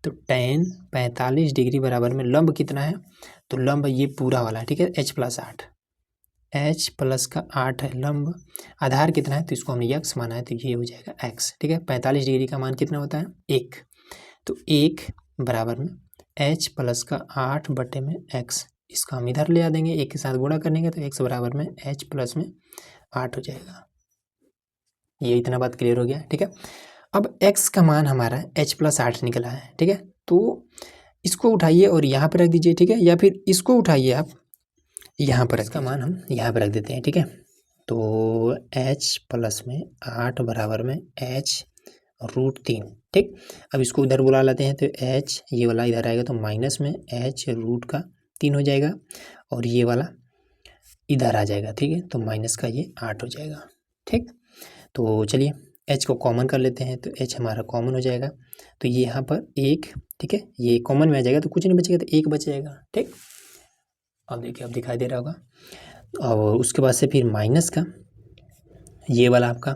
तो tan 45 डिग्री बराबर में लंब कितना है, तो लंब ये पूरा वाला है, ठीक है, h+8, h+8 है लंब, आधार कितना है तो इसको हमने यक्स माना है, तो ये हो जाएगा x, ठीक है। 45 डिग्री का मान कितना होता है 1, तो 1 बराबर में h+8 बटे में x, इसका हम इधर ले आ देंगे, 1 के साथ गुणा करेंगे तो x बराबर में h+8 हो जाएगा। ये इतना बात क्लियर हो गया, ठीक है। अब x का मान हमारा h+8 निकला है, ठीक है। तो इसको उठाइए और यहाँ पर रख दीजिए, ठीक है, या फिर इसको उठाइए आप यहाँ पर, इसका मान हम यहाँ पर रख देते हैं, ठीक है। तो h+8 बराबर में h√3, ठीक। अब इसको उधर बुला लेते हैं, तो h ये वाला इधर आएगा तो माइनस में h√3 हो जाएगा और ये वाला इधर आ जाएगा, ठीक है। तो माइनस का ये 8 हो जाएगा, ठीक। तो चलिए h को कॉमन कर लेते हैं, तो h हमारा कॉमन हो जाएगा, तो ये यहाँ पर 1, ठीक है, ये कॉमन में आ जाएगा तो कुछ नहीं बचेगा, तो 1 बच जाएगा, ठीक। अब देखिए, अब दिखाई दे रहा होगा। और उसके बाद से फिर माइनस का ये वाला आपका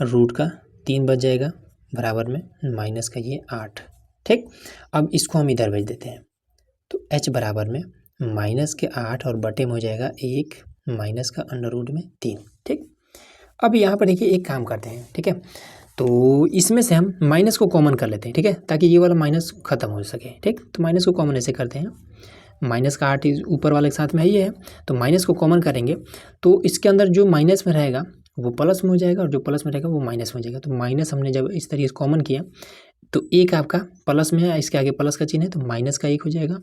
रूट का 3 बच जाएगा बराबर में माइनस का ये 8, ठीक। अब इसको हम इधर भेज देते हैं, तो h बराबर में माइनस के 8 और बटे में हो जाएगा 1 माइनस का √3, ठीक। अब यहाँ पर देखिए एक काम करते हैं, ठीक है। तो इसमें से हम माइनस को कॉमन कर लेते हैं, ठीक है, ताकि ये वाला माइनस खत्म हो सके, ठीक। तो माइनस को कॉमन ऐसे करते हैं, माइनस का 8 ऊपर वाले के साथ में ही है, तो माइनस को कॉमन करेंगे तो इसके अंदर जो माइनस में रहेगा वो प्लस में हो जाएगा और जो प्लस में रहेगा वो माइनस में हो जाएगा। तो माइनस हमने जब इस तरीके से कॉमन किया तो 1 आपका प्लस में है, इसके आगे प्लस का चिन्ह है तो माइनस का 1 हो जाएगा,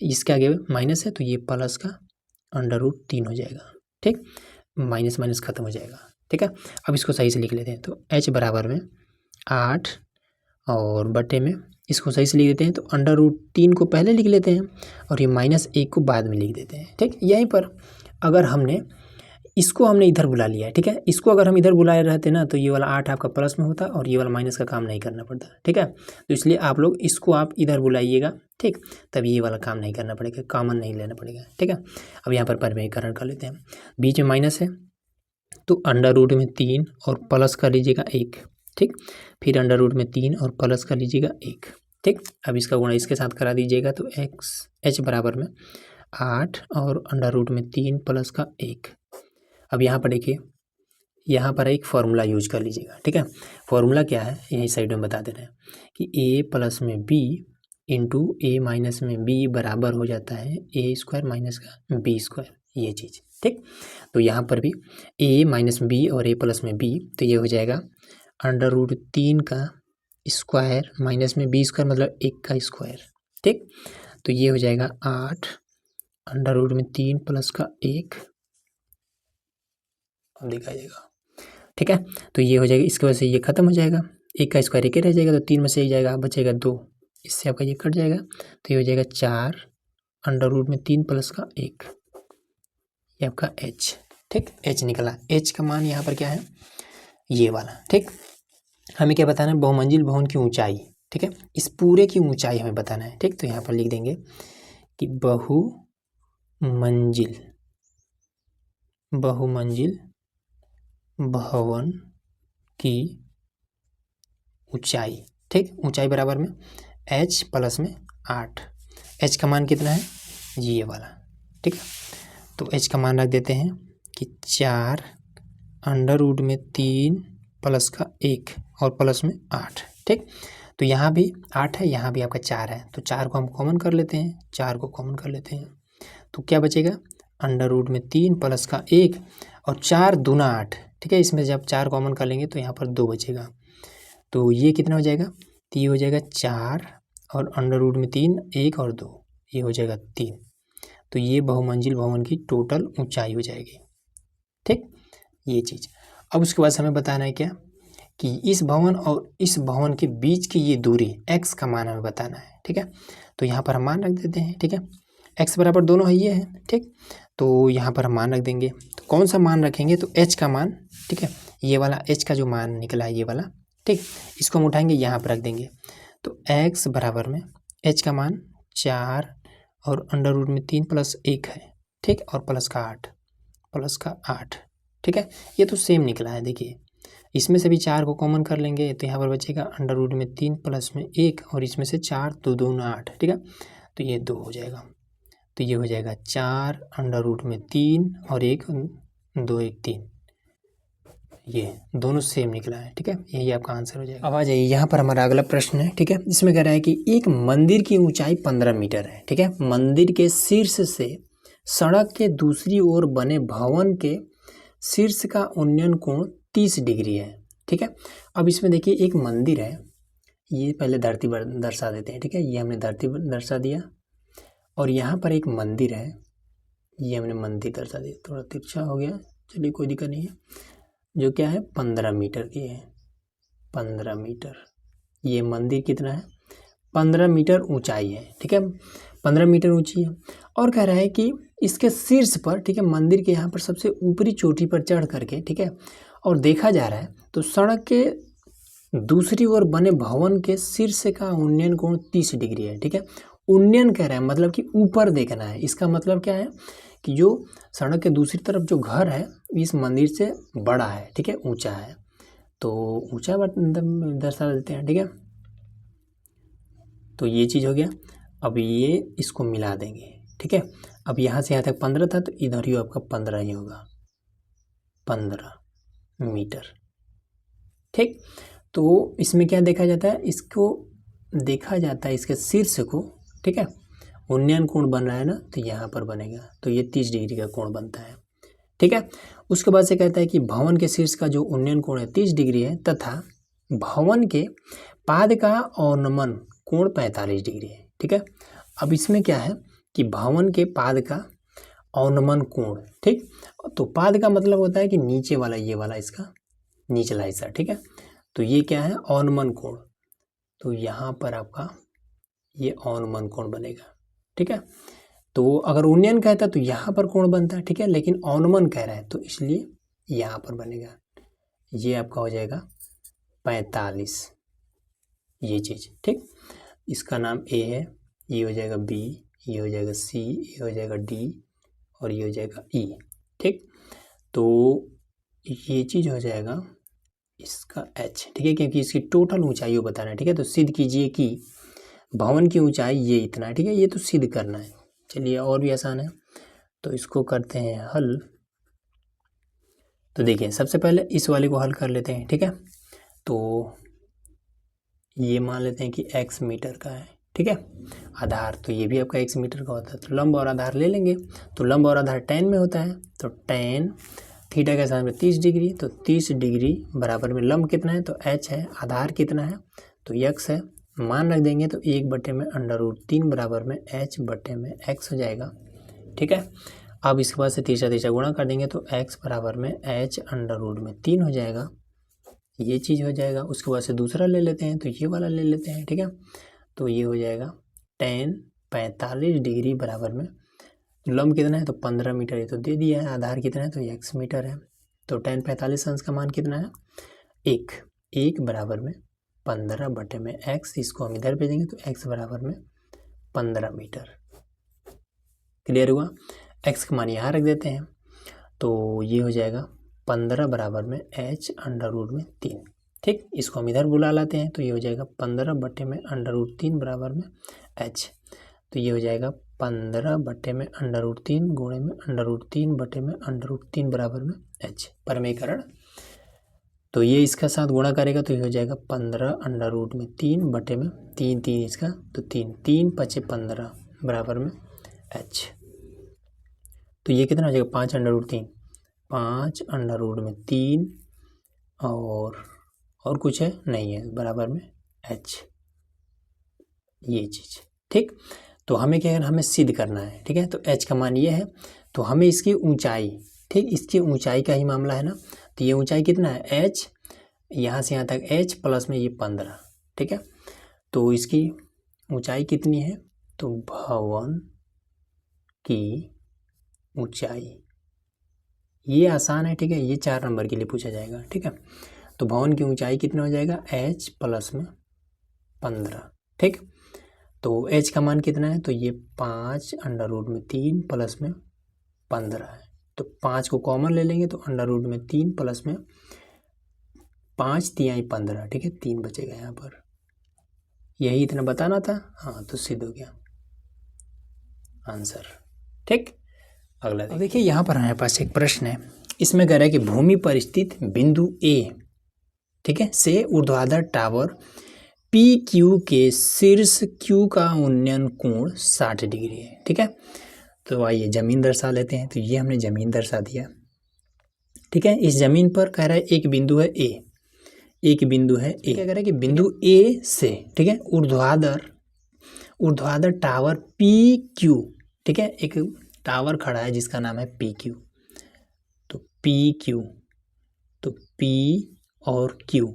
इसके आगे माइनस है तो ये प्लस का √3 हो जाएगा, ठीक। माइनस माइनस खत्म हो जाएगा, ठीक है। अब इसको सही से लिख लेते हैं, तो h बराबर में 8 और बटे में इसको सही से लिख देते हैं, तो √3 को पहले लिख लेते हैं और ये -1 को बाद में लिख देते हैं, ठीक। यहीं पर अगर हमने इसको हमने इधर बुला लिया है, ठीक है, इसको अगर हम इधर बुलाए रहते ना तो ये वाला 8 आपका प्लस में होता और ये वाला माइनस का काम नहीं करना पड़ता, ठीक है। तो इसलिए आप लोग इसको आप इधर बुलाइएगा, ठीक, तब ये वाला काम नहीं करना पड़ेगा, कॉमन नहीं लेना पड़ेगा, ठीक है। अब यहाँ पर परिमेयकरण कर लेते हैं, बीच में माइनस है तो √3 और प्लस कर लीजिएगा 1, ठीक। फिर √3 और प्लस कर लीजिएगा 1, ठीक। अब इसका गुणा इसके साथ करा दीजिएगा तो h बराबर में 8 और √3 प्लस का 1। अब यहाँ पर देखिए, यहाँ पर एक फॉर्मूला यूज कर लीजिएगा, ठीक है। फॉर्मूला क्या है यही साइड में बता दे रहे हैं कि a+ में b इंटू a- में b बराबर हो जाता है a² माइनस का b², ये चीज़, ठीक। तो यहाँ पर भी a- b और a+ में b, तो ये हो जाएगा √3 का स्क्वायर माइनस में b² मतलब 1 का स्क्वायर, ठीक। तो ये हो जाएगा 8 √3 प्लस का 1, अब दिखाइएगा, ठीक है। तो ये हो जाएगा, इसकी वजह से ये खत्म हो जाएगा, 1 का स्क्वायर 1 रह जाएगा, तो 3 में से 1 जाएगा, बचेगा 2, इससे आपका ये कट जाएगा, तो ये हो जाएगा 4 √3 प्लस का 1, ये आपका h, ठीक। h निकला, h का मान यहाँ पर क्या है ये वाला, ठीक। हमें क्या बताना है, बहुमंजिल भवन की ऊंचाई, ठीक है, इस पूरे की ऊंचाई हमें बताना है, ठीक। तो यहाँ पर लिख देंगे कि बहुमंजिल भवन की ऊंचाई, ठीक। ऊंचाई बराबर में h प्लस में 8, h का मान कितना है ये वाला, ठीक है। तो h का मान रख देते हैं कि 4 अंडर रूट में 3 प्लस का 1 और प्लस में 8। ठीक, तो यहाँ भी 8 है, यहाँ भी आपका 4 है, तो 4 को हम कॉमन कर लेते हैं, 4 को कॉमन कर लेते हैं, तो क्या बचेगा अंडर रूट में 3 प्लस का 1 और 4 दूना 8। ठीक है, इसमें जब 4 कॉमन कर लेंगे तो यहाँ पर 2 बचेगा, तो ये कितना हो जाएगा, तो ये हो जाएगा 4 और अंडर रूट में 3, 1 और 2, ये हो जाएगा 3। तो ये बहुमंजिल भवन की टोटल ऊंचाई हो जाएगी। ठीक, ये चीज़। अब उसके बाद हमें बताना है क्या कि इस भवन और इस भवन के बीच की ये दूरी x का मान हमें बताना है। ठीक है, तो यहाँ पर हम मान रख देते हैं। ठीक है, x बराबर दोनों है ये है। ठीक, तो यहाँ पर हम मान रख देंगे, तो कौन सा मान रखेंगे, तो h का मान। ठीक है, ये वाला h का जो मान निकला है ये वाला। ठीक, इसको हम उठाएंगे यहाँ पर रख देंगे, तो x बराबर में h का मान 4 और अंडर रूट में 3 प्लस 1 है। ठीक, और प्लस का 8। ठीक है, ये तो सेम निकला है। देखिए इसमें से भी 4 को कॉमन कर लेंगे तो यहाँ पर बचेगा अंडर रूट में 3 प्लस में 1 और इसमें से 4, 2 दूना 8। ठीक है, तो ये 2 हो जाएगा, तो ये हो जाएगा 4 अंडर रूट में 3 और 1, 2 1 3, ये दोनों सेम निकला है। ठीक है, यही आपका आंसर हो जाएगा। अब आ जाइए यहाँ पर हमारा अगला प्रश्न है। ठीक है, इसमें कह रहा है कि एक मंदिर की ऊंचाई 15 मीटर है। ठीक है, मंदिर के शीर्ष से सड़क के दूसरी ओर बने भवन के शीर्ष का उन्नयन कोण 30 डिग्री है। ठीक है, अब इसमें देखिए एक मंदिर है, ये पहले धरती दर्शा देते हैं। ठीक है, ये हमने धरती दर्शा दिया और यहाँ पर एक मंदिर है, ये हमने मंदिर दर्शा दिया, थोड़ा तिरछा हो गया, चलिए कोई दिक्कत नहीं है, जो क्या है 15 मीटर की है। 15 मीटर, ये मंदिर कितना है 15 मीटर ऊंचाई है। ठीक है, 15 मीटर ऊंची है और कह रहा है कि इसके शीर्ष पर, ठीक है, मंदिर के यहाँ पर सबसे ऊपरी चोटी पर चढ़ करके, ठीक है, और देखा जा रहा है तो सड़क के दूसरी ओर बने भवन के शीर्ष का उन्नयन कोण 30 डिग्री है। ठीक है, उन्नयन कह रहा है मतलब कि ऊपर देखना है। इसका मतलब क्या है कि जो सड़क के दूसरी तरफ जो घर है इस मंदिर से बड़ा है। ठीक है, ऊंचा है, तो ऊंचा दर्शा देते हैं। ठीक है, तो ये चीज़ हो गया। अब ये इसको मिला देंगे। ठीक है, अब यहाँ से यहाँ तक 15 था तो इधर ही आपका 15 ही होगा, 15 मीटर। ठीक, तो इसमें क्या देखा जाता है, इसको देखा जाता है इसके शीर्ष को। ठीक है, उन्नयन कोण बन रहा है ना, तो यहाँ पर बनेगा, तो ये 30 डिग्री का कोण बनता है। ठीक है, उसके बाद से कहता है कि भवन के शीर्ष का जो उन्नयन कोण है 30 डिग्री है तथा भवन के पाद का अवनमन कोण 45 डिग्री है। ठीक है, अब इसमें क्या है कि भवन के पाद का अवनमन कोण। ठीक, तो पाद का मतलब होता है कि नीचे वाला, ये वाला इसका निचला हिस्सा। ठीक है, तो ये क्या है अवनमन कोण, तो यहाँ पर आपका ये अवनमन कोण बनेगा। ठीक है, तो अगर उन्नयन कहता है तो यहाँ पर कोण बनता है। ठीक है, लेकिन अवनमन कह रहा है तो इसलिए यहाँ पर बनेगा, ये आपका हो जाएगा 45, ये चीज़। ठीक, इसका नाम ए है, ये हो जाएगा बी, ये हो जाएगा सी, ये हो जाएगा डी और ये हो जाएगा ई। ठीक, तो ये चीज़ हो जाएगा इसका एच। ठीक है, क्योंकि इसकी टोटल ऊंचाई बताना है। ठीक है, तो सिद्ध कीजिए कि भवन की ऊंचाई ये इतना है। ठीक है, ये तो सिद्ध करना है। चलिए और भी आसान है, तो इसको करते हैं हल। तो देखिए सबसे पहले इस वाले को हल कर लेते हैं। ठीक है, तो ये मान लेते हैं कि x मीटर का है। ठीक है, आधार तो ये भी आपका x मीटर का होता है, तो लंब और आधार ले लेंगे, तो लंब और आधार tan में होता है, तो tan थीटा के साथ में 30 डिग्री, तो 30 डिग्री बराबर में लंब कितना है, तो h है, आधार कितना है, तो x है, मान रख देंगे, तो 1/√3 बराबर में h बटे में x हो जाएगा। ठीक है, अब इसके बाद से तीसरा गुणा कर देंगे तो x बराबर में h√3 हो जाएगा, ये चीज़ हो जाएगा। उसके बाद से दूसरा ले लेते हैं, तो ये वाला ले लेते हैं। ठीक है, तो ये हो जाएगा tan 45 डिग्री बराबर में लंब कितना है, तो 15 मीटर, ये तो दे दिया है, आधार कितना है, तो x मीटर है, तो tan 45 अंश का मान कितना है 1 बराबर में 15 बटे में x, इसको हम इधर भेजेंगे तो x बराबर में 15 मीटर। क्लियर हुआ, x का मान यहाँ रख देते हैं, तो ये हो जाएगा 15 बराबर में h√3। ठीक, इसको हम इधर बुला लाते हैं, तो ये हो जाएगा 15 बटे में √3 बराबर में h। तो ये हो जाएगा 15/√3 गुणे में √3 बटे में √3 बराबर में h परमीकरण। तो ये इसका साथ गुणा करेगा तो ये हो जाएगा 15√3 बटे में 3 इसका, तो 3 5 15 बराबर में h। तो ये कितना हो जाएगा 5√3 5√3 और कुछ है नहीं है बराबर में h, ये चीज़। ठीक, तो हमें क्या करना, हमें सिद्ध करना है। ठीक है, तो h का मान ये है, तो हमें इसकी ऊंचाई, ठीक, इसकी ऊंचाई का ही मामला है ना। तो ये ऊंचाई कितना है h, यहाँ से यहाँ तक h प्लस में ये 15। ठीक है, तो इसकी ऊंचाई कितनी है, तो भवन की ऊंचाई, ये आसान है। ठीक है, ये 4 नंबर के लिए पूछा जाएगा। ठीक है, तो भवन की ऊंचाई कितना हो जाएगा h प्लस में 15। ठीक, तो h का मान कितना है, तो ये 5√3 प्लस में 15 है। तो 5 को कॉमन ले लेंगे तो √3 प्लस में 5 3 15। ठीक है, 3 बचेगा यहाँ पर, यही इतना बताना था। हाँ, तो सिद्ध हो गया आंसर। ठीक, अगला देखिए, यहाँ पर हमारे पास एक प्रश्न है। इसमें कह रहा है कि भूमि पर स्थित बिंदु ए, ठीक है, से ऊर्ध्वाधर टावर PQ के शीर्ष Q का उन्नयन कोण 60 डिग्री है। ठीक है, तो आइए जमीन दर्शा लेते हैं। तो ये हमने जमीन दर्शा दिया। ठीक है, इस जमीन पर कह रहा है एक बिंदु है A, एक बिंदु है A। क्या कह रहा है कि बिंदु A से, ठीक है, ऊर्ध्वाधर टावर PQ, ठीक है, एक टावर खड़ा है जिसका नाम है PQ। तो PQ, तो P और Q,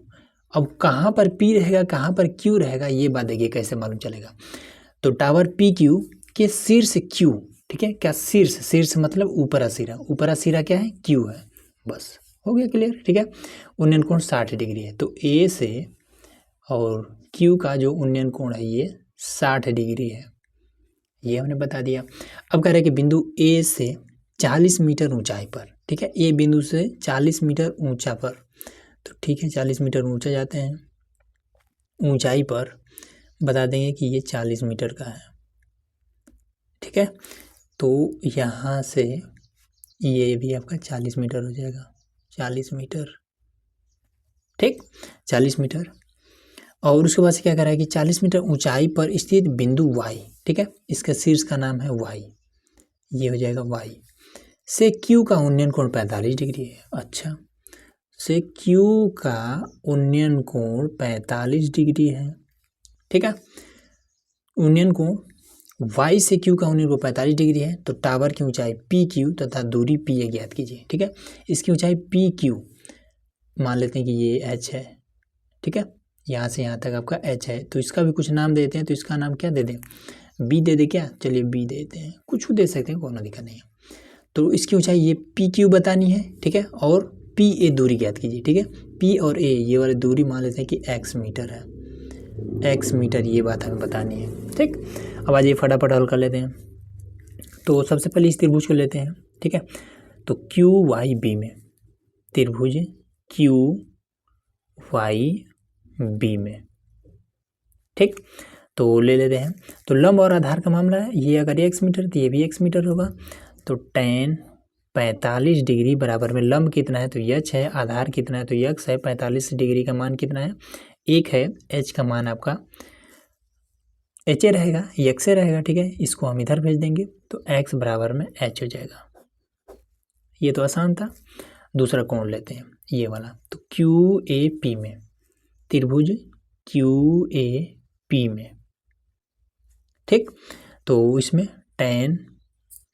अब कहाँ पर P रहेगा कहाँ पर Q रहेगा, ये बात देखिए कैसे मालूम चलेगा। तो टावर PQ के शीर्ष Q, ठीक है, क्या शीर्ष मतलब ऊपरा सिरा, ऊपरा सिरा क्या है Q है, बस हो गया क्लियर। ठीक है, उन्नयन कोण 60 डिग्री है। तो A से और Q का जो उन्नयन कोण है ये 60 डिग्री है, ये हमने बता दिया। अब कह रहे हैं कि बिंदु A से 40 मीटर ऊंचाई पर, ठीक है, A बिंदु से 40 मीटर ऊंचा पर, तो ठीक है 40 मीटर ऊंचा जाते हैं, ऊंचाई पर बता देंगे कि ये 40 मीटर का है। ठीक है, तो यहाँ से ये भी आपका 40 मीटर हो जाएगा, 40 मीटर। ठीक, 40 मीटर। और उसके बाद से क्या कर रहा है कि 40 मीटर ऊंचाई पर स्थित बिंदु Y, ठीक है, इसका शीर्ष का नाम है Y, ये हो जाएगा Y से Q का उन्नयन कोण 45 डिग्री है। अच्छा, से Q का उन्नयन कोण 45 डिग्री है। ठीक है, उन्नयन कोण Y से Q का उन्नयन कोण 45 डिग्री है। तो टावर की ऊंचाई PQ तथा दूरी PA ज्ञात कीजिए। ठीक है, इसकी ऊंचाई PQ मान लेते हैं कि ये H है। ठीक है, यहाँ से यहाँ तक आपका H है, तो इसका भी कुछ नाम देते हैं। तो इसका नाम क्या दे दें, B दे दे क्या, चलिए B देते हैं, कुछ दे सकते हैं, कोई दिक्कत नहीं है। तो इसकी ऊंचाई ये PQ बतानी है। ठीक है, और PA दूरी ज्ञात कीजिए। ठीक है, P और A ये वाली दूरी मान लेते हैं कि x मीटर है, x मीटर, ये बात हमें बतानी है। ठीक, अब आज ये फटाफट हल कर लेते हैं। तो सबसे पहले इस त्रिभुज को लेते हैं। ठीक है, तो QYB में, त्रिभुज QYB में, ठीक, तो ले लेते हैं। तो लंब और आधार का मामला है, ये अगर x मीटर तो ये भी x मीटर होगा। तो tan 45 डिग्री बराबर में लंब कितना है, तो h है, आधार कितना है, तो x है, 45 डिग्री का मान कितना है, 1 है, h का मान आपका h रहेगा, x रहेगा। ठीक है, इसको हम इधर भेज देंगे तो x बराबर में h हो जाएगा। ये तो आसान था। दूसरा कोण लेते हैं, ये वाला। तो QAP में, त्रिभुज QAP में, ठीक, तो इसमें tan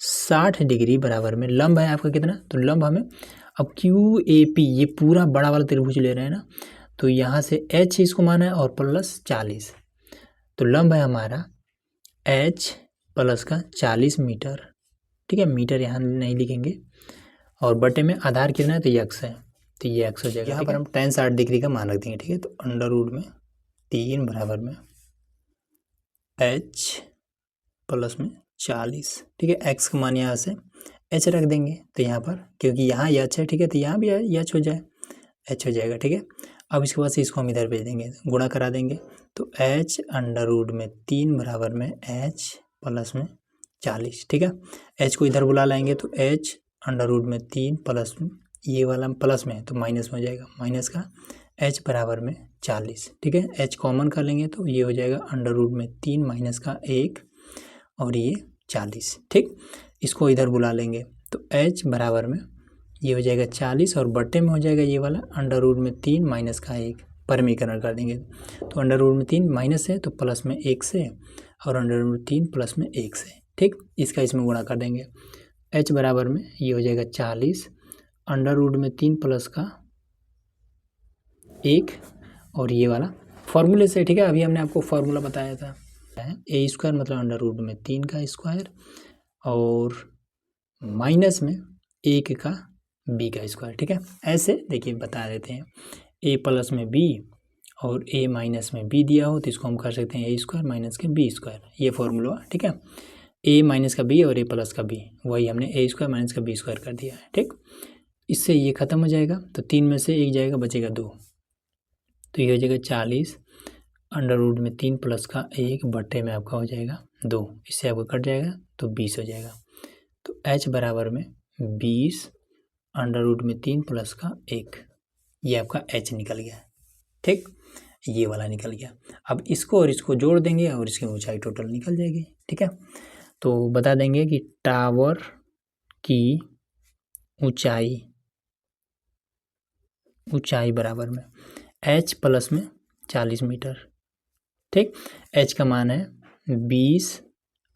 60 डिग्री बराबर में लंब है आपका कितना, तो लंब हमें, अब QAP ये पूरा बड़ा वाला त्रिभुज ले रहे हैं ना, तो यहाँ से h इसको माना है और प्लस 40, तो लंब है हमारा h प्लस का 40 मीटर। ठीक है, मीटर यहाँ नहीं लिखेंगे, और बटे में आधार कितना है, तो x है, तो ये x हो जाएगा। यहाँ पर हम tan 60 डिग्री का मान रख देंगे। ठीक है, तो √3 बराबर में h प्लस में 40। ठीक है, x का मान यहाँ से h रख देंगे, तो यहाँ पर क्योंकि यहाँ h है, ठीक है, तो यहाँ भी h हो जाए, h हो जाएगा। ठीक है, अब इसके बाद से इसको हम इधर भेज देंगे, गुणा करा देंगे, तो h √3 बराबर में h प्लस में 40, ठीक है। h को इधर बुला लाएंगे तो h अंडर रूट में 3 प्लस ये वाला प्लस में है तो माइनस में हो जाएगा, माइनस का h बराबर में 40, ठीक है। h कॉमन कर लेंगे तो ये हो जाएगा अंडर रूट में 3 माइनस का 1 और ये 40, ठीक। इसको इधर बुला लेंगे तो h बराबर में ये हो जाएगा 40 और बट्टे में हो जाएगा ये वाला अंडर रूट में 3 माइनस का 1, परमीकरण कर देंगे तो अंडर रूट में 3 माइनस है तो प्लस में 1 से और अंडर रूट 3 प्लस में 1 से, ठीक। इसका इसमें गुणा कर देंगे, h बराबर में ये हो जाएगा 40 अंडर रूट में 3 प्लस का 1 और ये वाला फॉर्मूले से, ठीक है। अभी हमने आपको फॉर्मूला बताया था ए स्क्वायर मतलब अंडर रूट में 3 का स्क्वायर और माइनस में 1 का बी का स्क्वायर, ठीक है। ऐसे देखिए बता देते हैं, ए प्लस में बी और ए माइनस में बी दिया हो तो इसको हम कर सकते हैं ए स्क्वायर माइनस के बी स्क्वायर, ये फॉर्मूला, ठीक है। ए माइनस का बी और ए प्लस का बी, वही हमने ए स्क्वायर माइनस का बी स्क्वायर कर दिया है, ठीक। इससे ये ख़त्म हो जाएगा तो 3 में से 1 जाएगा, बचेगा 2, तो ये हो जाएगा 40 अंडर रूट में 3 प्लस का 1 बट्टे में आपका हो जाएगा 2, इससे आपका कट जाएगा तो 20 हो जाएगा। तो h बराबर में 20 अंडर रूट में 3 प्लस का 1, ये आपका h निकल गया, ठीक। ये वाला निकल गया। अब इसको और इसको जोड़ देंगे और इसकी ऊंचाई टोटल निकल जाएगी, ठीक है। तो बता देंगे कि टावर की ऊंचाई बराबर में h प्लस में 40 मीटर, ठीक। h का मान है 20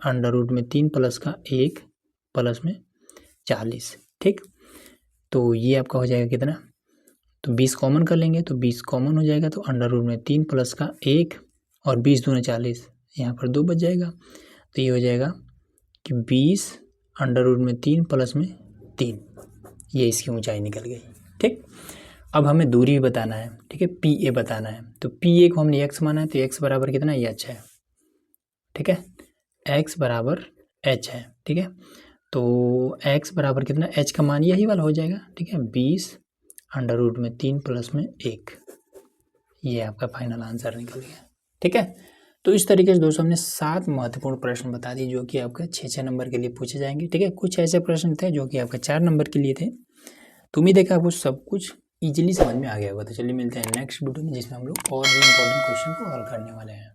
अंडर रूट में 3 प्लस का 1 प्लस में 40, ठीक। तो ये आपका हो जाएगा कितना, तो 20 कॉमन कर लेंगे तो 20 कॉमन हो जाएगा तो अंडर रूट में 3 प्लस का 1 और 20 दूना 40, यहाँ पर 2 बच जाएगा तो ये हो जाएगा कि 20 अंडर रूट में 3 प्लस में 3, ये इसकी ऊंचाई निकल गई, ठीक। अब हमें दूरी भी बताना है, ठीक है, पी ए बताना है। तो पी ए को हमने x माना है तो x बराबर कितना, ये h है, ठीक है। x बराबर h है, ठीक है। तो x बराबर कितना, h का मान यही वाला हो जाएगा, ठीक है, 20 अंडर रूट में 3 प्लस में 1, ये आपका फाइनल आंसर निकल गया, ठीक है। तो इस तरीके से दोस्तों हमने 7 महत्वपूर्ण प्रश्न बता दिए जो कि आपका 6-6 नंबर के लिए पूछे जाएंगे, ठीक है। कुछ ऐसे प्रश्न थे जो कि आपका 4 नंबर के लिए थे। तो उम्मीद है कि आपको सब कुछ इजीली समझ में आ गया होगा। तो चलिए मिलते हैं नेक्स्ट वीडियो में जिसमें हम लोग और भी इंपॉर्टेंट क्वेश्चन को हल करने वाले हैं।